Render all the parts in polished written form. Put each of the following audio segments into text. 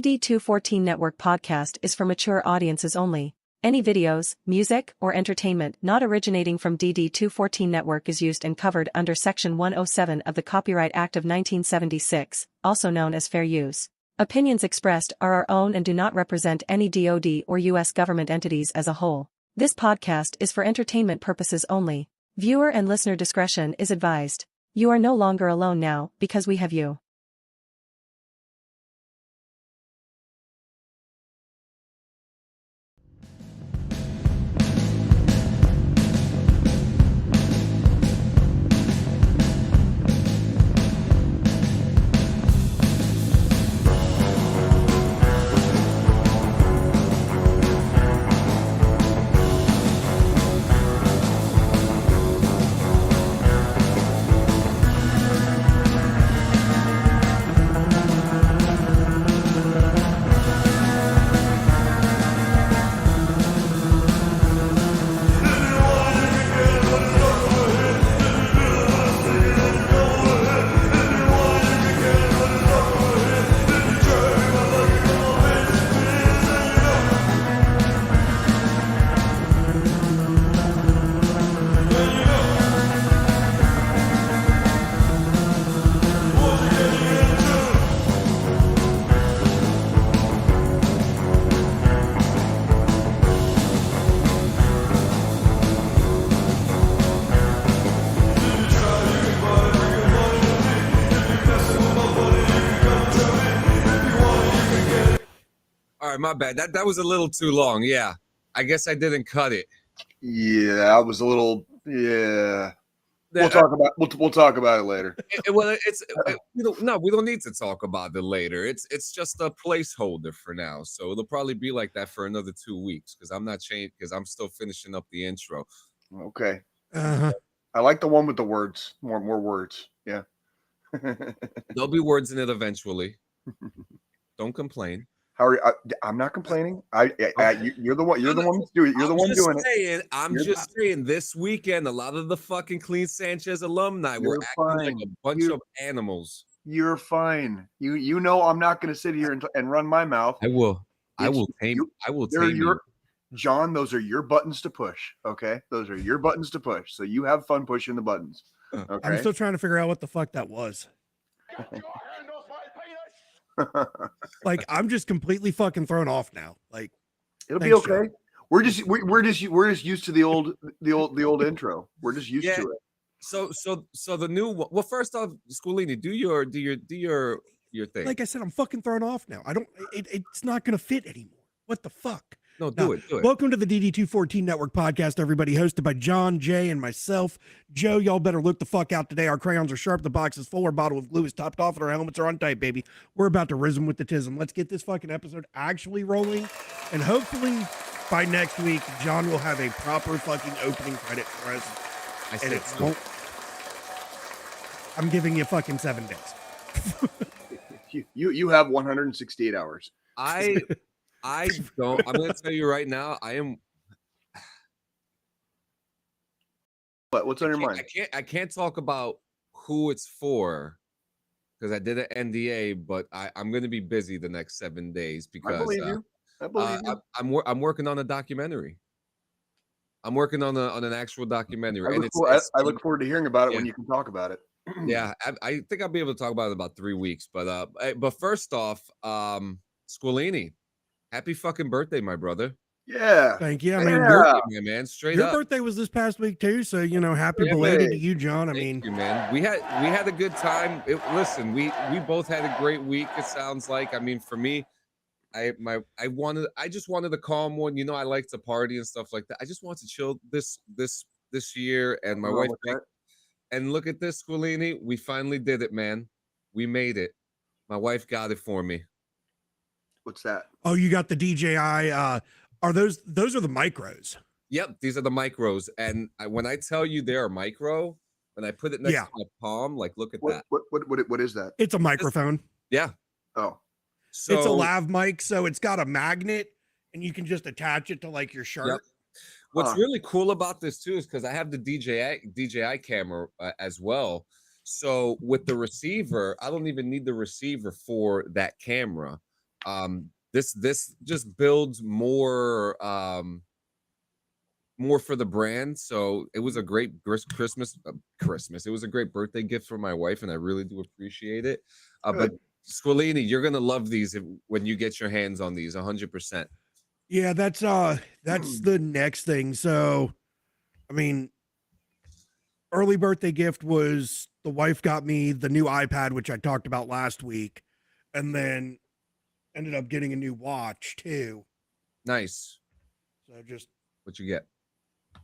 DD214 Network podcast is for mature audiences only. Any videos, music, or entertainment not originating from DD214 Network is used and covered under Section 107 of the Copyright Act of 1976, also known as fair use. Opinions expressed are our own and do not represent any DoD or U.S. government entities as a whole. This podcast is for entertainment purposes only. Viewer and listener discretion is advised. You are no longer alone now because we have you. My bad. That was a little too long. Yeah, I guess I didn't cut it. Yeah, I was a little. Yeah, we'll talk about it later. No, we don't need to talk about it later. It's just a placeholder for now. So it'll probably be like that for another 2 weeks because I'm not changed because I'm still finishing up the intro. Okay. I like the one with the words. More words. Yeah. There'll be words in it eventually. Don't complain. I'm not complaining. You're the one. You're the one that's doing it. You're the one doing it. I'm just saying. This weekend, a lot of the fucking Clean Sanchez alumni were acting like a bunch of animals. You're fine. You know I'm not going to sit here and run my mouth. I will tame you. John, those are your buttons to push. Okay, those are your buttons to push. So you have fun pushing the buttons. Okay. I'm still trying to figure out what the fuck that was. Like I'm just completely fucking thrown off now. Like it'll be okay. John. We're just used to the old intro. We're just used to it. So the new one. Well, first off, Squillini, do your thing. Like I said, I'm fucking thrown off now. It's not gonna fit anymore. What the fuck? No, do it. Welcome to the DD214 Network podcast, everybody, hosted by John, Jay, and myself. Joe, y'all better look the fuck out today. Our crayons are sharp, the box is full, our bottle of glue is topped off, and our helmets are on tight, baby. We're about to rhythm with the tism. Let's get this fucking episode actually rolling, and hopefully by next week, John will have a proper fucking opening credit for us. I'm giving you fucking 7 days. You have 168 hours. I'm going to tell you right now, I am. What's on your mind? I can't talk about who it's for because I did an NDA, but I'm going to be busy the next 7 days because I believe you. I'm working on a documentary. I'm working on an actual documentary. I look forward to hearing about it when you can talk about it. Yeah, I think I'll be able to talk about it in about 3 weeks. But first off, Squillini. Happy fucking birthday, my brother. Yeah. Thank you. I mean, birthday, man, straight your up. Your birthday was this past week too, so happy belated to you, John. Thank you, man. We had a good time. Listen, we both had a great week, it sounds like. I mean, for me, I just wanted a calm one. I like to party and stuff like that. I just wanted to chill this year, and my wife and look at this, Squillini. We finally did it, man. We made it. My wife got it for me. What's that? Oh, you got the DJI. Are those are the micros? Yep, these are the micros. And when I tell you they are micro, when I put it next to my palm, like look at that. What is that? It's a microphone. Yeah. Oh. So it's a lav mic, so it's got a magnet and you can just attach it to like your shirt. Yep. What's really cool about this too is because I have the DJI camera as well. So with the receiver, I don't even need the receiver for that camera. This just builds more more for the brand. So it was a great Christmas. It was a great birthday gift for my wife, and I really do appreciate it. But Squillini, you're gonna love these when you get your hands on these, 100%. Yeah, that's the next thing. So, I mean, early birthday gift was the wife got me the new iPad, which I talked about last week, and then ended up getting a new watch too. Nice. So just what you get?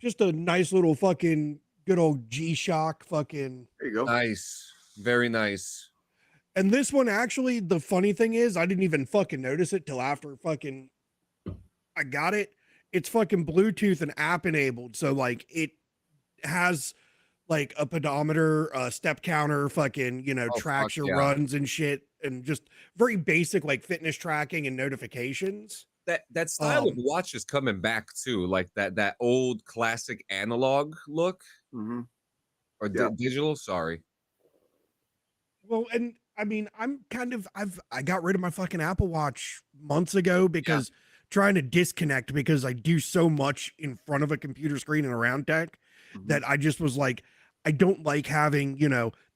Just a nice little fucking good old G-Shock fucking. There you go. Nice. Very nice. And this one, actually, the funny thing is, I didn't even fucking notice it till after fucking I got it. It's fucking Bluetooth and app enabled. So, like, it has like a pedometer, step counter, fucking, tracks your runs and shit, and just very basic, like, fitness tracking and notifications. That style of watch is coming back too, like that old classic analog look, or digital. Sorry. Well, and I mean, I got rid of my fucking Apple Watch months ago because trying to disconnect, because I do so much in front of a computer screen and around tech that I just was like, I don't like having,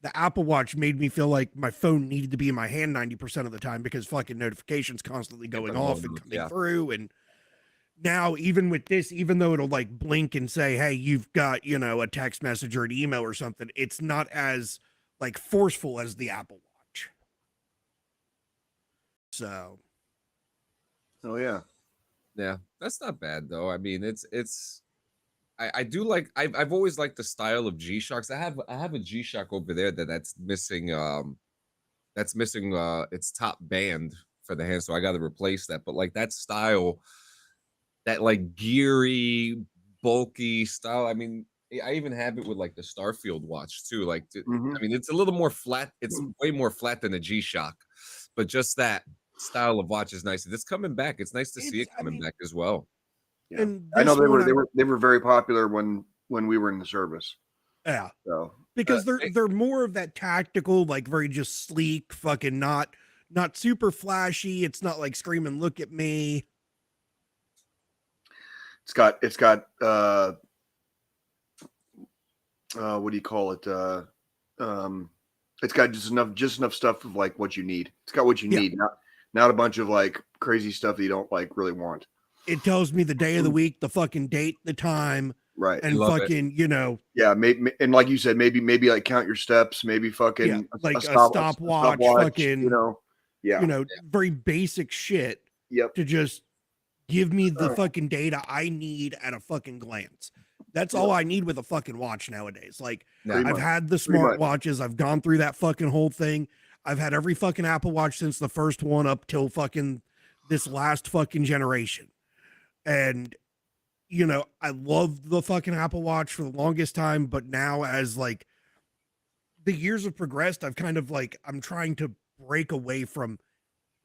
the Apple Watch made me feel like my phone needed to be in my hand 90% of the time because fucking notifications constantly going off and coming through. And now, even with this, even though it'll like blink and say, hey, you've got, a text message or an email or something, it's not as like forceful as the Apple Watch. So. Oh yeah. Yeah, that's not bad though. I mean, I do like, I've always liked the style of G-Shocks. I have a G-Shock over there that's missing its top band for the hand, so I got to replace that. But like that style, that like geary, bulky style. I mean, I even have it with like the Starfield watch too. Like, I mean, it's a little more flat. It's way more flat than a G-Shock, but just that style of watch is nice. It's coming back. It's nice to see it coming back as well. Yeah. And I know they were very popular when we were in the service. Yeah. So because they're more of that tactical, like very just sleek, fucking not super flashy. It's not like screaming, look at me. It's got what do you call it? It's got just enough stuff of like what you need. It's got what you need, not a bunch of like crazy stuff that you don't like really want. It tells me the day of the week, the fucking date, the time, right, and fucking, Yeah, maybe, and like you said, maybe like count your steps, maybe fucking like a stopwatch, fucking, yeah, very basic shit. Yep. To just give me the fucking data I need at a fucking glance. That's all I need with a fucking watch nowadays. Like, I've had the smart watches. I've gone through that fucking whole thing. I've had every fucking Apple Watch since the first one up till fucking this last fucking generation. And, I loved the fucking Apple Watch for the longest time, but now as like the years have progressed, I've kind of like, I'm trying to break away from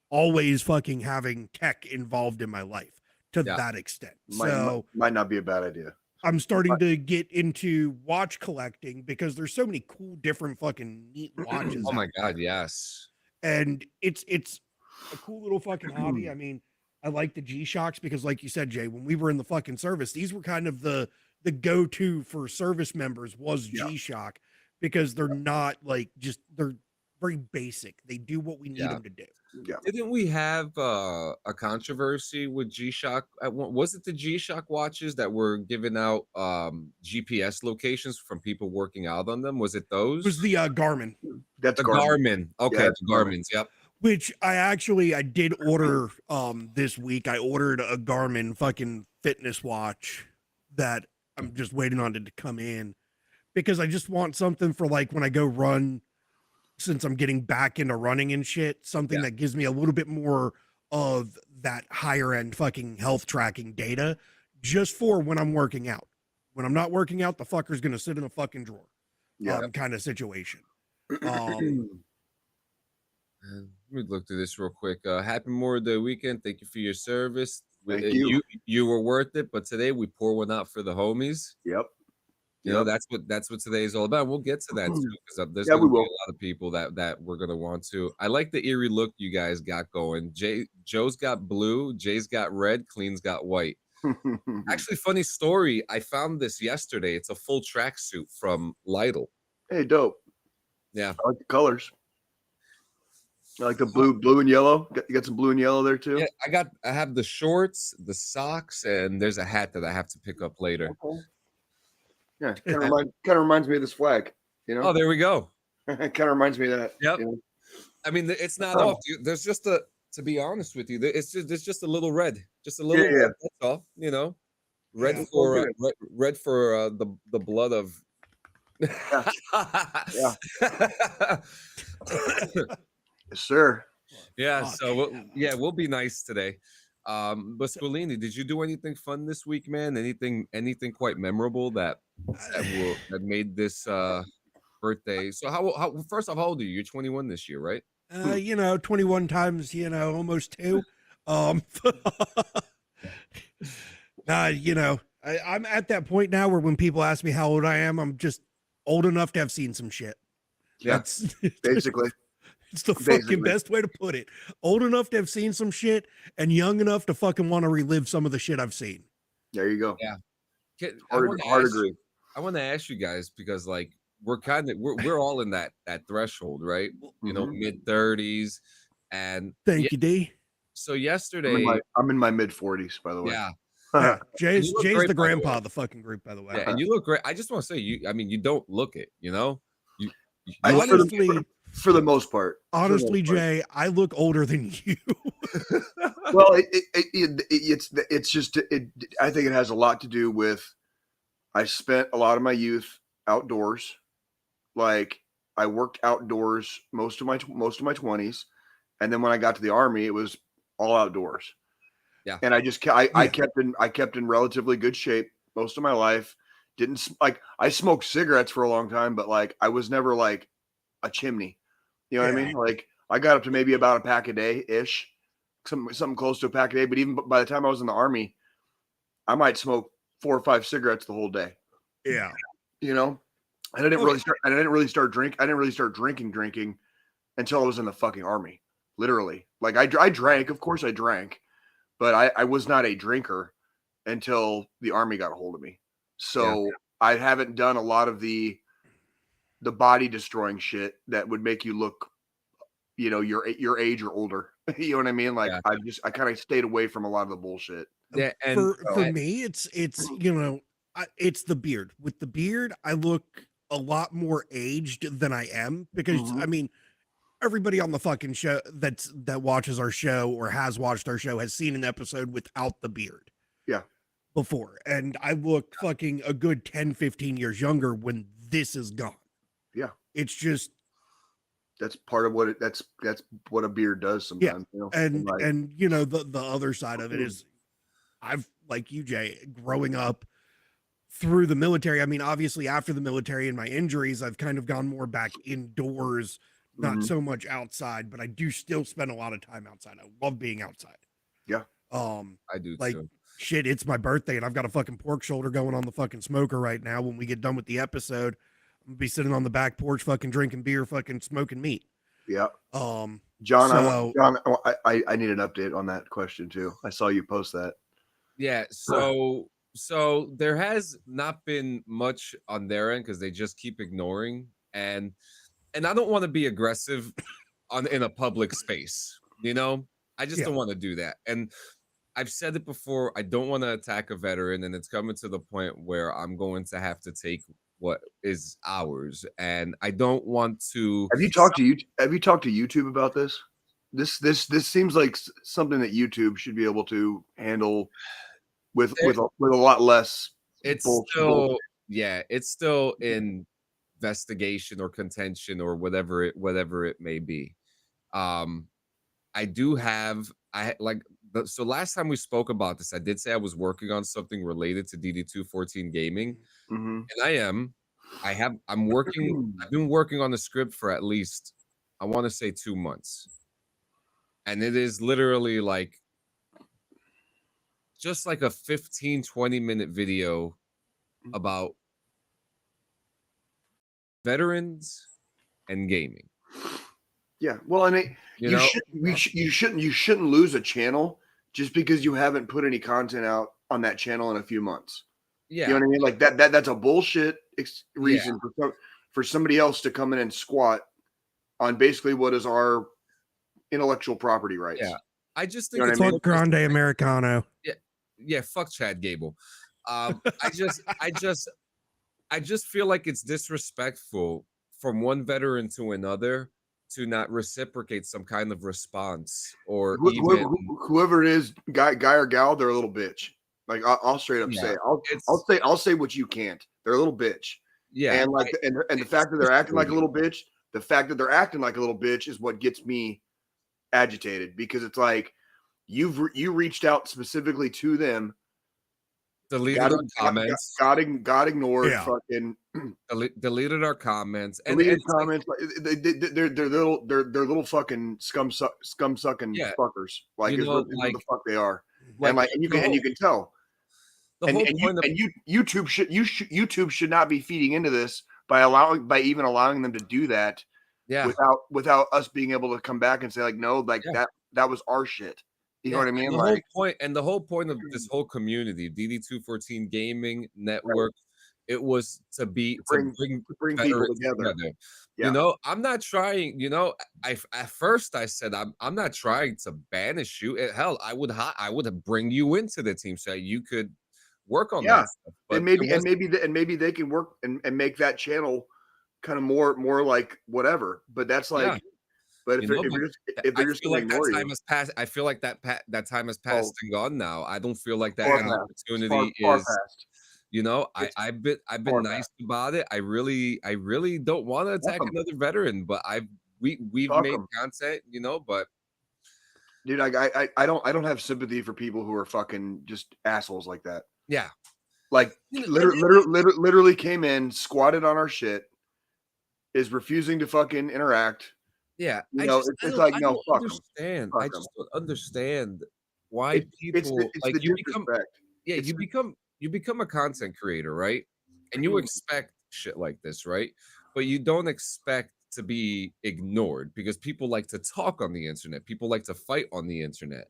always fucking having tech involved in my life to that extent. Might not be a bad idea. I'm starting to get into watch collecting because there's so many cool, different fucking neat watches. Oh my God. Yes. And it's a cool little fucking hobby. I mean, I like the G-Shocks because, like you said, Jay, when we were in the fucking service, these were kind of the go-to for service members was G-Shock because they're not like they're very basic. They do what we need them to do. Yeah. Didn't we have a controversy with G-Shock? Was it the G-Shock watches that were giving out GPS locations from people working out on them? Was it those? It was the Garmin. That's the Garmin. Okay, the Garmins. Yep. Which I did order this week. I ordered a Garmin fucking fitness watch that I'm just waiting on it to come in because I just want something for like when I go run, since I'm getting back into running and shit, something that gives me a little bit more of that higher end fucking health tracking data just for when I'm working out. When I'm not working out, the fucker's going to sit in a fucking drawer. Kind of situation. Let me look through this real quick. Happy Memorial Day weekend. Thank you for your service. Thank you. You were worth it, but today we pour one out for the homies. Yep. You know, that's what today is all about. We'll get to that too, because there's Yeah, going we to be will. a lot of people that we're going to want to. I like the eerie look you guys got going. Joe's got blue, Jay's got red, Clean's got white. Actually, funny story. I found this yesterday. It's a full tracksuit from Lidl. Hey, dope. Yeah, I like the colors. I like the blue and yellow. You got some blue and yellow there too. yeah. I have the shorts, the socks, and there's a hat that I have to pick up later. Okay. Yeah, kind of reminds me of this flag. You know. Oh, there we go. It kind of reminds me of that. Yep. You know? I mean, it's not off. Dude. There's just to be honest with you, there's just a little red, just a little. Yeah. Red, that's all. You know, red for the blood of. Yeah. Yes, sir. Yeah. So we'll be nice today. But Squillini, did you do anything fun this week, man? Anything quite memorable that made this birthday? So how first off, how old are you? You're 21 this year, right? 21 times, almost 2. I'm at that point now where when people ask me how old I am, I'm just old enough to have seen some shit. Yeah, That's basically. It's the fucking best way to put it. Old enough to have seen some shit and young enough to fucking want to relive some of the shit I've seen. There you go. Yeah. Hard agree. I want to ask you guys because like we're all in that threshold, right? You know, mid-30s, and thank you, D. So yesterday, I'm in my mid-40s, by the way. Yeah. Yeah. Jay's the grandpa of the fucking group, by the way. Yeah, and you look great. I just want to say you don't look it, you know? Honestly, for the most part. Honestly, Jay, I look older than you. Well, it's just I think it has a lot to do with I spent a lot of my youth outdoors. Like I worked outdoors most of my 20s, and then when I got to the Army, it was all outdoors. Yeah, and I kept in relatively good shape most of my life. Didn't like I smoked cigarettes for a long time, but like I was never like a chimney. You know what I mean? Like I got up to maybe about a pack a day ish, something close to a pack a day. But even by the time I was in the Army, I might smoke 4 or 5 cigarettes the whole day. Yeah, you know, and I didn't really start drinking until I was in the fucking Army. Literally, like I drank, of course I drank, but I was not a drinker until the Army got a hold of me. So I haven't done a lot of the body destroying shit that would make you look, your age or older. You know what I mean? Like I kind of stayed away from a lot of the bullshit. Yeah, and for me, it's it's the beard. With the beard, I look a lot more aged than I am because I mean, everybody on the fucking show that watches our show or has watched our show has seen an episode without the beard. Yeah. Before, and I look fucking a good 10, 15 years younger when this is gone. Yeah. It's just that's part of what that's what a beard does sometimes. Yeah. And the other side of it is I've, like you, Jay, growing up through the military. I mean, obviously after the military and my injuries, I've kind of gone more back indoors, not so much outside, but I do still spend a lot of time outside. I love being outside. Yeah. I do too. Shit, it's my birthday and I've got a fucking pork shoulder going on the fucking smoker right now. When we get done with the episode, I'm gonna be sitting on the back porch, fucking drinking beer, fucking smoking meat. Yeah. John, I need an update on that question too. I saw you post that. Yeah. So there has not been much on their end because they just keep ignoring, and I don't want to be aggressive in a public space. You know, I just don't want to do that. And I've said it before. I don't want to attack a veteran, and it's coming to the point where I'm going to have to take what is ours, and I don't want to. Have you talked to YouTube about this? This seems like something that YouTube should be able to handle with a lot less. It's still it's still in investigation or contention or whatever it may be. So last time we spoke about this, I did say I was working on something related to DD214 gaming, and I've been working on the script for at least, I want to say 2 months, and it is literally like just like a 15-20 minute video about veterans and gaming. Yeah, well, and you shouldn't lose a channel just because you haven't put any content out on that channel in a few months. Yeah, you know what I mean. Like that's a bullshit reason for somebody else to come in and squat on basically what is our intellectual property rights. Yeah, I just think it's fuck Grande Americano. Yeah, fuck Chad Gable. I just feel like it's disrespectful from one veteran to another to not reciprocate some kind of response, or whoever it is, guy or gal, they're a little bitch. Like I'll straight up say, I'll say what you can't. They're a little bitch. Yeah, and like and the fact that they're acting like a little bitch, is what gets me agitated, because it's like you reached out specifically to them. Deleted our comments. Got ignored. Yeah. Fucking deleted our comments. Deleted comments. Like, they're little fucking scum sucking fuckers. Like, is what the fuck they are. Like, and you can tell. YouTube should not be feeding into this by even allowing them to do that. Yeah. Without us being able to come back and say like, no, like that was our shit. You know what I mean? The whole point of this whole community, DD214 Gaming Network, it was to bring people together. Yeah. You know, I'm not trying. You know, at first I said I'm not trying to banish you. Hell, I would bring you into the team so you could work on that stuff. But and maybe they can work and make that channel kind of more like whatever. But that's like. Yeah. But if they're just like that time has passed, I feel like that time has passed and gone now. I don't feel like that opportunity is. You know, I've been nice about it. I really don't want to attack another veteran, but we've made content, you know. But dude, I don't have sympathy for people who are fucking just assholes like that. Yeah, like literally came in, squatted on our shit, is refusing to fucking interact. Yeah, I just don't understand why people like you become. Yeah, you become a content creator, right? And you expect shit like this, right? But you don't expect to be ignored, because people like to talk on the internet. People like to fight on the internet.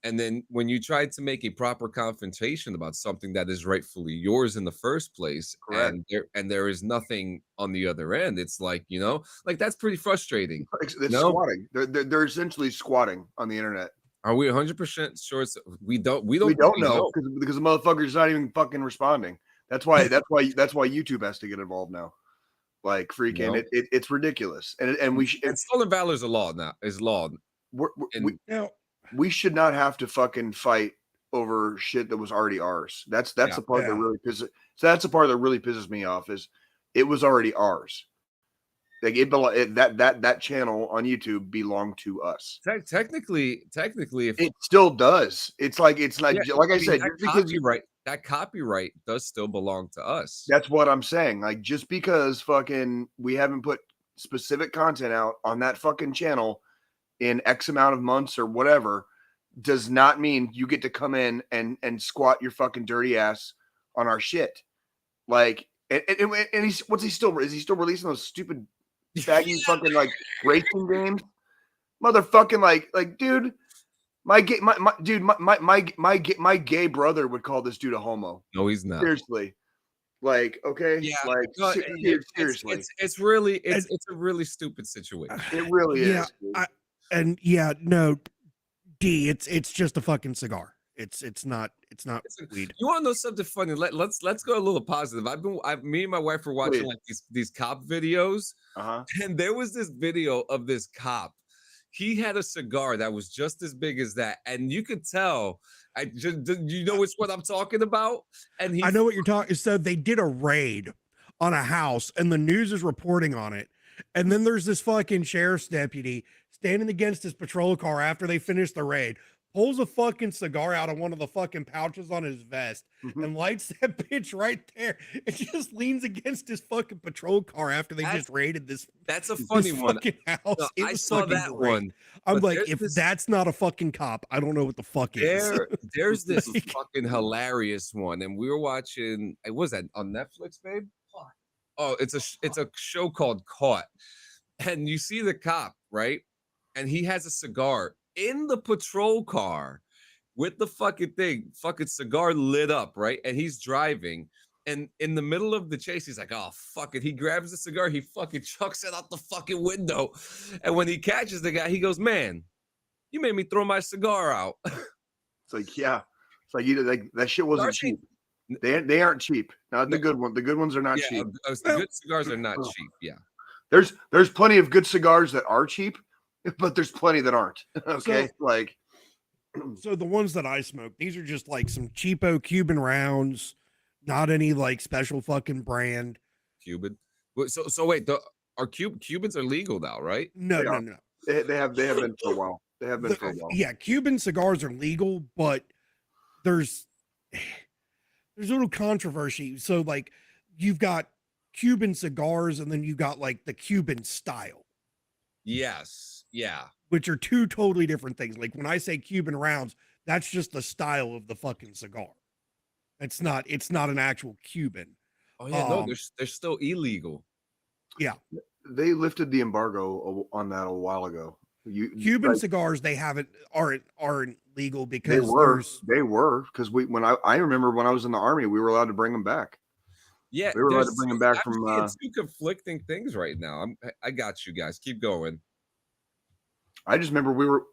And then when you try to make a proper confrontation about something that is rightfully yours in the first place, and there is nothing on the other end, it's like, you know, like that's pretty frustrating. It's squatting. They're essentially squatting on the internet. Are we 100% sure? We don't know because the motherfucker's not even fucking responding. That's why YouTube has to get involved now. Like freaking, it's ridiculous, and we should. Stolen valor is a law now. Is law. We should not have to fucking fight over shit that was already ours. That's the part that really pisses. So that's the part that really pisses me off, is it was already ours. Like that channel on YouTube belonged to us. Technically, if it still does. It's like like I said, that copyright does still belong to us. That's what I'm saying. Like, just because fucking we haven't put specific content out on that fucking channel in X amount of months or whatever, does not mean you get to come in and squat your fucking dirty ass on our shit. Like, and is he still releasing those stupid faggy fucking like racing games? Motherfucking like dude, my gay brother would call this dude a homo. No, he's not. Seriously. Like, okay, like seriously, it's really a really stupid situation. It really is. D, it's just a fucking cigar. It's not weed. You want to know something funny? Let's go a little positive. Me and my wife were watching like these cop videos, and there was this video of this cop. He had a cigar that was just as big as that, and you could tell. You know which one I'm talking about? And I know what you're talking. So they did a raid on a house, and the news is reporting on it. And then there's this fucking sheriff's deputy standing against his patrol car after they finish the raid, pulls a fucking cigar out of one of the fucking pouches on his vest, and lights that bitch right there. It just leans against his fucking patrol car after they just raided this. That's a funny one. House. No, I saw that one. I'm like, if that's not a fucking cop, I don't know what the fuck is. There's this fucking hilarious one, and we were watching. Was that on Netflix, babe? Oh, it's a show called Caught, and you see the cop, right? And he has a cigar in the patrol car with the fucking cigar lit up, right? And he's driving. And in the middle of the chase, he's like, oh, fuck it. He grabs the cigar, he fucking chucks it out the fucking window. And when he catches the guy, he goes, man, you made me throw my cigar out. It's like, yeah. It's like, like that shit wasn't cheap. They aren't cheap. Not the good one. The good ones are not cheap. The good cigars are not cheap. Yeah. There's plenty of good cigars that are cheap, but there's plenty that aren't. Okay. So the ones that I smoke, these are just like some cheapo Cuban rounds, not any like special fucking brand. Cuban. So wait, Cubans are legal now, right? No. They have been for a while. They have been for a while. Yeah, Cuban cigars are legal, but there's a little controversy. So like you've got Cuban cigars and then you got like the Cuban style. Yes. Yeah. Which are two totally different things. Like when I say Cuban rounds, that's just the style of the fucking cigar. It's not an actual Cuban. Oh yeah, no, they're still illegal. Yeah. They lifted the embargo on that a while ago. Cuban cigars aren't legal because they were because I remember when I was in the Army, we were allowed to bring them back. Yeah, we were allowed to bring them back from two conflicting things right now. I got you guys. Keep going. I just remember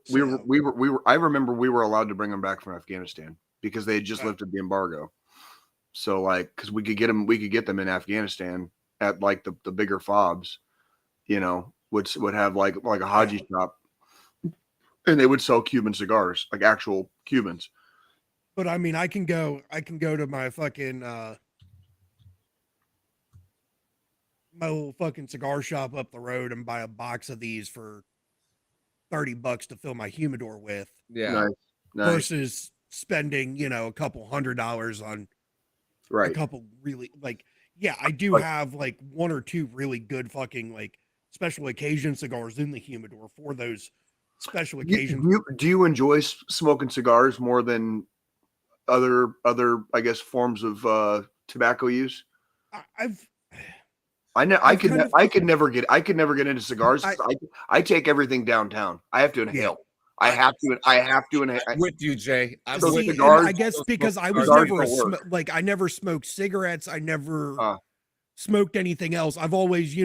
I remember we were allowed to bring them back from Afghanistan because they had just lifted the embargo. So like, because we could get them in Afghanistan at like the bigger fobs, which would have like a Haji shop, and they would sell Cuban cigars, like actual Cubans. But I mean, I can go to my fucking my little fucking cigar shop up the road and buy a box of these for $30 to fill my humidor with. Yeah. Nice. Versus spending, a couple $100 on a couple really I do have like one or two really good fucking like special occasion cigars in the humidor for those special occasions. Do you enjoy smoking cigars more than other I guess forms of tobacco use? I could never get into cigars. I take everything downtown. I have to inhale. I have to inhale. I'm with you, Jay. I guess because I was never I never smoked cigarettes. I never smoked anything else. I've always,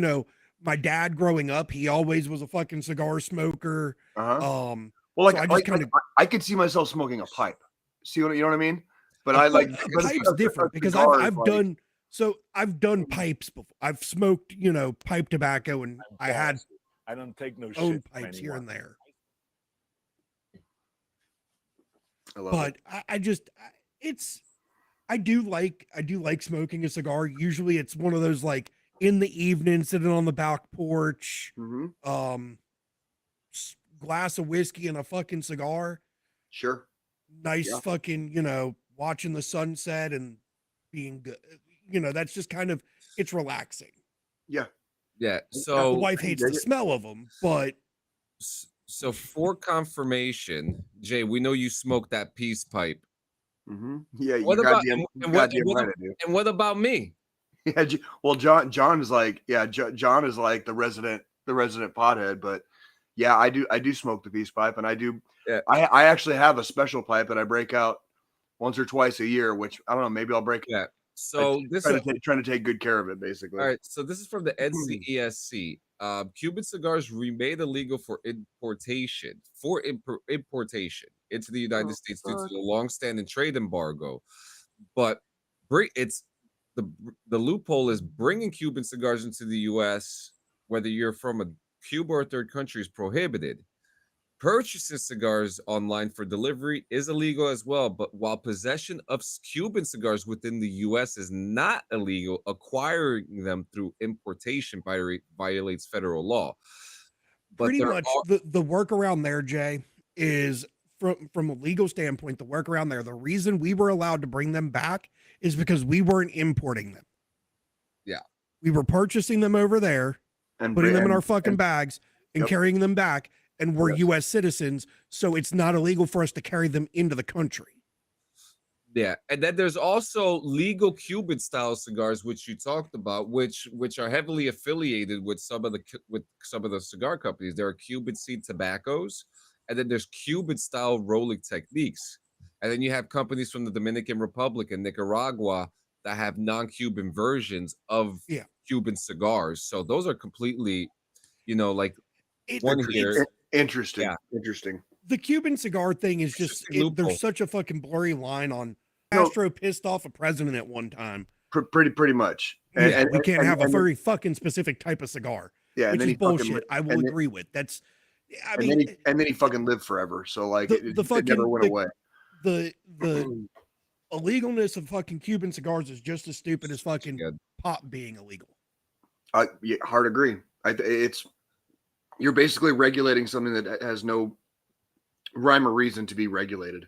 my dad growing up, he always was a fucking cigar smoker. Well, I could see myself smoking a pipe. See what you know what I mean? But I like pipe's different because I've done. So I've done pipes before. I've smoked, pipe tobacco, and I don't take no own shit pipes here and there. But I do like smoking a cigar. Usually it's one of those like in the evening, sitting on the back porch, glass of whiskey and a fucking cigar. Sure. Nice fucking, watching the sunset and being good. That's just kind of, it's relaxing. Yeah. Yeah. So the wife hates the smell of them, but. So for confirmation, Jay, we know you smoke that peace pipe. Mm-hmm. Yeah. And what about me? Yeah. Well, John is like, John is like the resident pothead, but yeah, I do smoke the peace pipe, and I do. Yeah. I actually have a special pipe that I break out once or twice a year, which I don't know, maybe I'll break. Yeah. So trying to take good care of it, basically. All right. So this is from the NCESC. Cuban cigars remain illegal for importation into the United States due to the long-standing trade embargo. But it's the loophole is bringing Cuban cigars into the U.S., whether you're from a Cuba or third country, is prohibited. Purchasing cigars online for delivery is illegal as well, but while possession of Cuban cigars within the U.S. is not illegal, acquiring them through importation violates federal law. But pretty much the workaround there, Jay, is from a legal standpoint, the workaround there, the reason we were allowed to bring them back is because we weren't importing them. Yeah. We were purchasing them over there and putting them in our fucking bags and carrying them back. And we're U.S. citizens, so it's not illegal for us to carry them into the country. Yeah, and then there's also legal Cuban style cigars, which you talked about, which are heavily affiliated with some of the cigar companies. There are Cuban seed tobaccos, and then there's Cuban style rolling techniques, and then you have companies from the Dominican Republic and Nicaragua that have non-Cuban versions of Cuban cigars. So those are completely, like one here. Interesting. Yeah. Interesting. The Cuban cigar thing is just there's such a fucking blurry line on Castro pissed off a president at one time. Pretty much. And we can't have a very fucking specific type of cigar. Yeah, which is bullshit. I will agree with. That's I mean, then he fucking lived forever. So like it never went away. The illegalness of fucking Cuban cigars is just as stupid as fucking pot being illegal. Yeah, hard agree. You're basically regulating something that has no rhyme or reason to be regulated.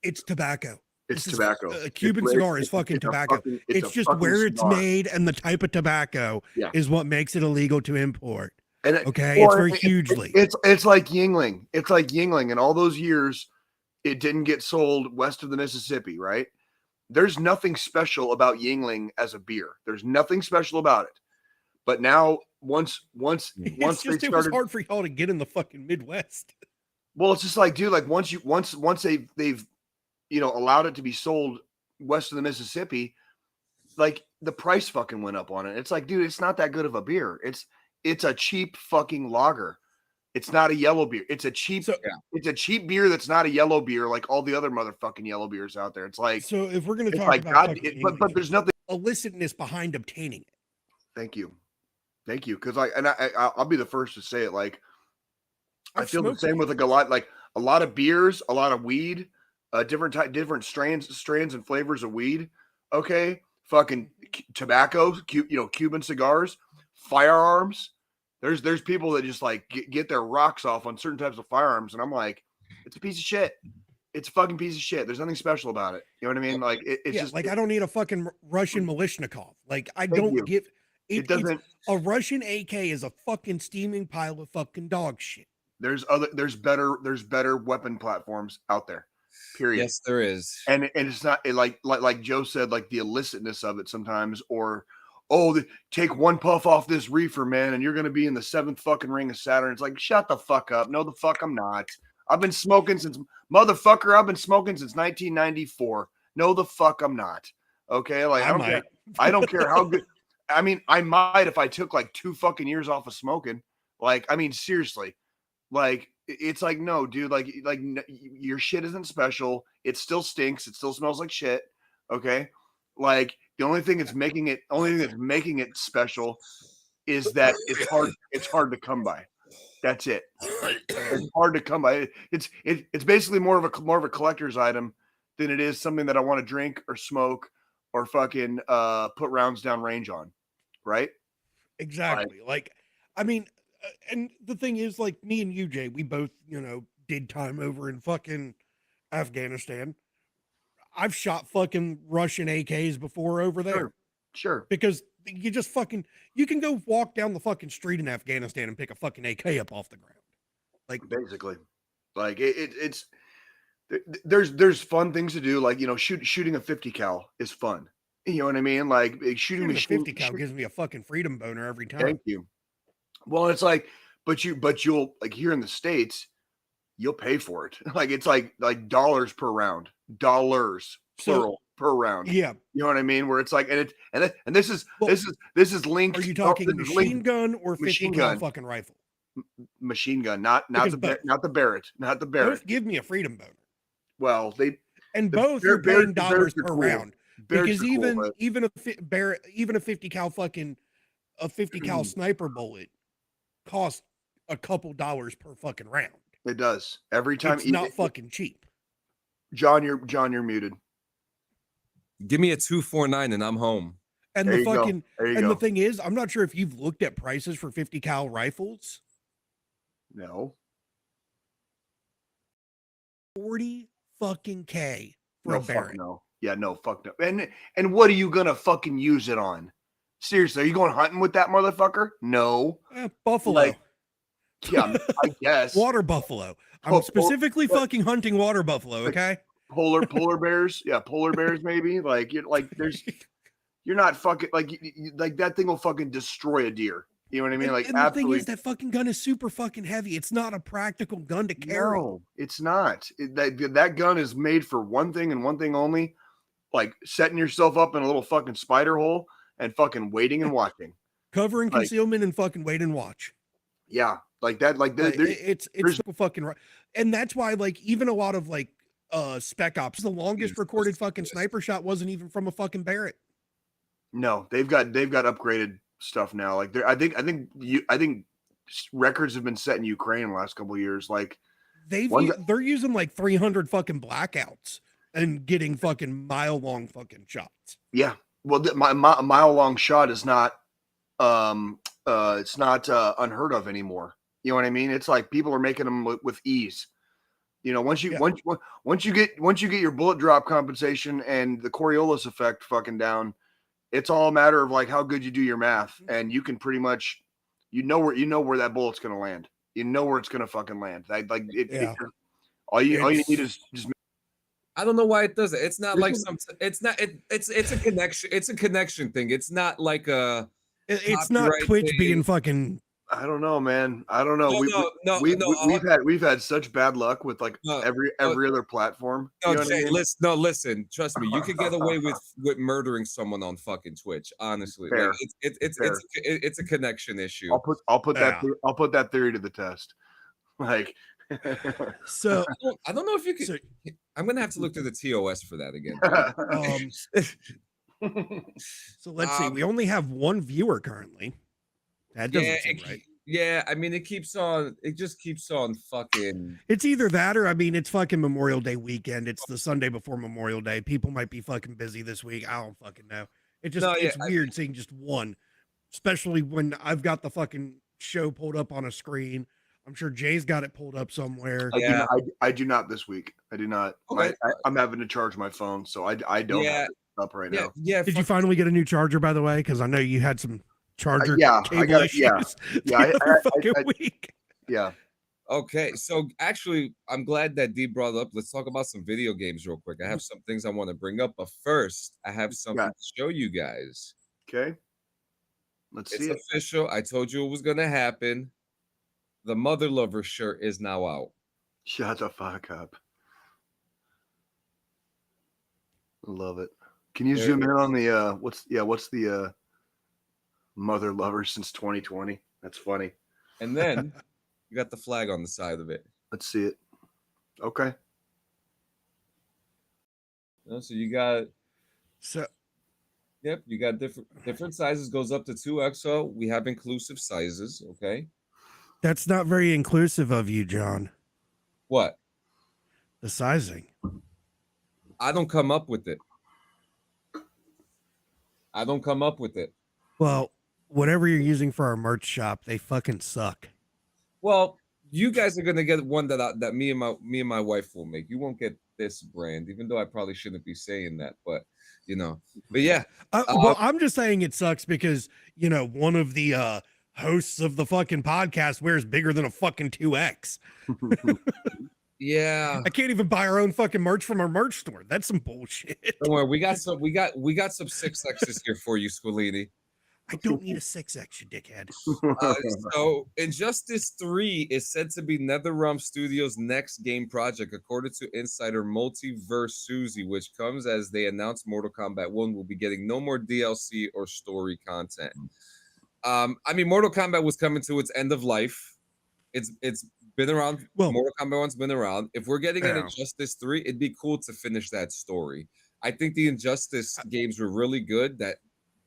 It's tobacco. It's tobacco. A Cuban cigar is fucking tobacco. It's just where it's made and the type of tobacco is what makes it illegal to import. And it's very hugely. It's like Yingling. It's like Yingling. And all those years, it didn't get sold west of the Mississippi, right? There's nothing special about Yingling as a beer. There's nothing special about it. But now, once it was hard for y'all to get in the fucking Midwest. Well, it's just like, dude, like once they've allowed it to be sold west of the Mississippi, like the price fucking went up on it. It's like, dude, it's not that good of a beer. It's a cheap fucking lager. It's not a yellow beer. It's a cheap beer that's not a yellow beer like all the other motherfucking yellow beers out there. It's like, so if we're gonna talk about but there's nothing illicitness behind obtaining it. Thank you, because I'll be the first to say it. Like I feel the same with like a lot of beers, a lot of weed, different strains and flavors of weed. Okay, fucking tobacco, Cuban cigars, firearms. There's people that just like get their rocks off on certain types of firearms, and I'm like, it's a piece of shit. It's a fucking piece of shit. There's nothing special about it. You know what I mean? Like it's just like I don't need a fucking Russian Milishnikov. Like I don't give it doesn't. A Russian AK is a fucking steaming pile of fucking dog shit. There's better weapon platforms out there. Period. Yes, there is. And it's not like Joe said, like the illicitness of it sometimes, or take one puff off this reefer, man, and you're gonna be in the 7th fucking ring of Saturn. It's like, shut the fuck up. No, the fuck I'm not. I've been smoking since 1994. No, the fuck I'm not. Okay, like I don't care how good. I mean, I might if I took like 2 fucking years off of smoking. Like, I mean, seriously, like it's like, no, dude, like your shit isn't special. It still stinks. It still smells like shit. Okay, like the only thing that's making it special is that it's hard to come by. That's it. It's hard to come by. It's basically more of a collector's item than it is something that I want to drink or smoke or fucking put rounds down range on, right? Exactly. Like, I mean, and the thing is, like, me and you, Jay, we both, did time over in fucking Afghanistan. I've shot fucking Russian AKs before over there. Sure. Because you can go walk down the fucking street in Afghanistan and pick a fucking AK up off the ground. Like, basically, like it's there's fun things to do. Like, shooting a 50 cal is fun. You know what I mean? Like shooting a 50 cal gives me a fucking freedom boner every time. Thank you. Well, it's like, but you'll like here in the States, you'll pay for it. Like it's like dollars per round, plural per round. Yeah, you know what I mean. Where it's like, and this is linked. Are you talking machine gun or 50 cal fucking rifle? Machine gun, not the Barrett. Both give me a freedom boner. Well, both are paying dollars per round. Because even a 50 cal fucking a 50 cal sniper bullet costs a couple dollars per fucking round. It does every time. It's not fucking cheap. John, you're muted. Give me a 249 and I'm home. And the thing is, I'm not sure if you've looked at prices for 50 cal rifles. No. 40 fucking K for a Barrett. No. Yeah, no, fuck no. And what are you gonna fucking use it on? Seriously, are you going hunting with that motherfucker? No. Buffalo. Like, yeah, I guess. Water buffalo. I'm specifically fucking hunting water buffalo, okay? polar bears. Yeah, polar bears maybe. Like you're not fucking like like that thing will fucking destroy a deer. You know what I mean? Like and the thing absolutely. is, that fucking gun is super fucking heavy. It's not a practical gun to carry. No, it's not. That gun is made for one thing and one thing only, like setting yourself up in a little fucking spider hole and fucking waiting and watching. Cover and Like, concealment and fucking wait and watch. Yeah, like that. Like it's fucking right. And that's why, like, even a lot of like Spec Ops, the longest recorded fucking sniper shot wasn't even from a fucking Barrett. No, they've got upgraded stuff now. Like I think records have been set in Ukraine in the last couple of years. Like they're using like 300 fucking blackouts and getting fucking mile-long fucking shots. Yeah. Well, my mile-long shot is not it's not unheard of anymore. You know what I mean? It's like people are making them with ease. You know, once you get your bullet drop compensation and the Coriolis effect fucking down, it's all a matter of like how good you do your math, and you can pretty much you know where that bullet's gonna land. You know where it's gonna fucking land. All you need is just. I don't know why it does it. It's not like it's a connection. It's a connection thing. It's not like a. It's not Twitch being fucking. I don't know, man. I don't know. We've had such bad luck with like every other platform. No, Jay, listen. Trust me, you could get away with murdering someone on fucking Twitch. Honestly, like, it's a connection issue. I'll put that theory to the test. Like, so I don't know if you can. I'm gonna have to look through the TOS for that again. So let's see. We only have one viewer currently. That doesn't seem right. Yeah, I mean, it just keeps on fucking. It's either that or, I mean, it's fucking Memorial Day weekend. It's the Sunday before Memorial Day. People might be fucking busy this week. I don't fucking know. It's weird seeing just one, especially when I've got the fucking show pulled up on a screen. I'm sure Jay's got it pulled up somewhere. Yeah. I do not this week. I do not. Okay. I'm having to charge my phone, so I don't have it up right now. Yeah. Did you finally get a new charger, by the way? Because I know you had some charger I got it. Yeah. Week. Yeah. Okay, so actually, I'm glad that D brought up. Let's talk about some video games real quick. I have some things I want to bring up, but first, I have something to show you guys. Okay. Let's see. It's official. I told you it was going to happen. The Mother Lover shirt is now out. Shut the fuck up. Love it. Can you zoom in on the what's the Mother Lover since 2020? That's funny. And then you got the flag on the side of it. Let's see it. Okay. So you got yep, you got different sizes, goes up to 2XL. We have inclusive sizes, okay? That's not very inclusive of you, John. What? The sizing. I don't come up with it. Well, whatever you're using for our merch shop, they fucking suck. Well, you guys are gonna get one that me and my wife will make. You won't get this brand, even though I probably shouldn't be saying that, but yeah. Well, I'm just saying it sucks because one of the hosts of the fucking podcast wears bigger than a fucking 2X. Yeah, I can't even buy our own fucking merch from our merch store. That's some bullshit. Don't worry, we got some 6X's here for you, Squillini. I don't need a 6X, you dickhead. So Injustice 3 is said to be NetherRealm Studios' next game project, according to insider Multiverse Susie, which comes as they announced Mortal Kombat 1 will be getting no more DLC or story content. I mean, Mortal Kombat was coming to its end of life. It's been around. Well, Mortal Kombat 1's been around. If we're getting an Injustice 3, it'd be cool to finish that story. I think the Injustice games were really good. That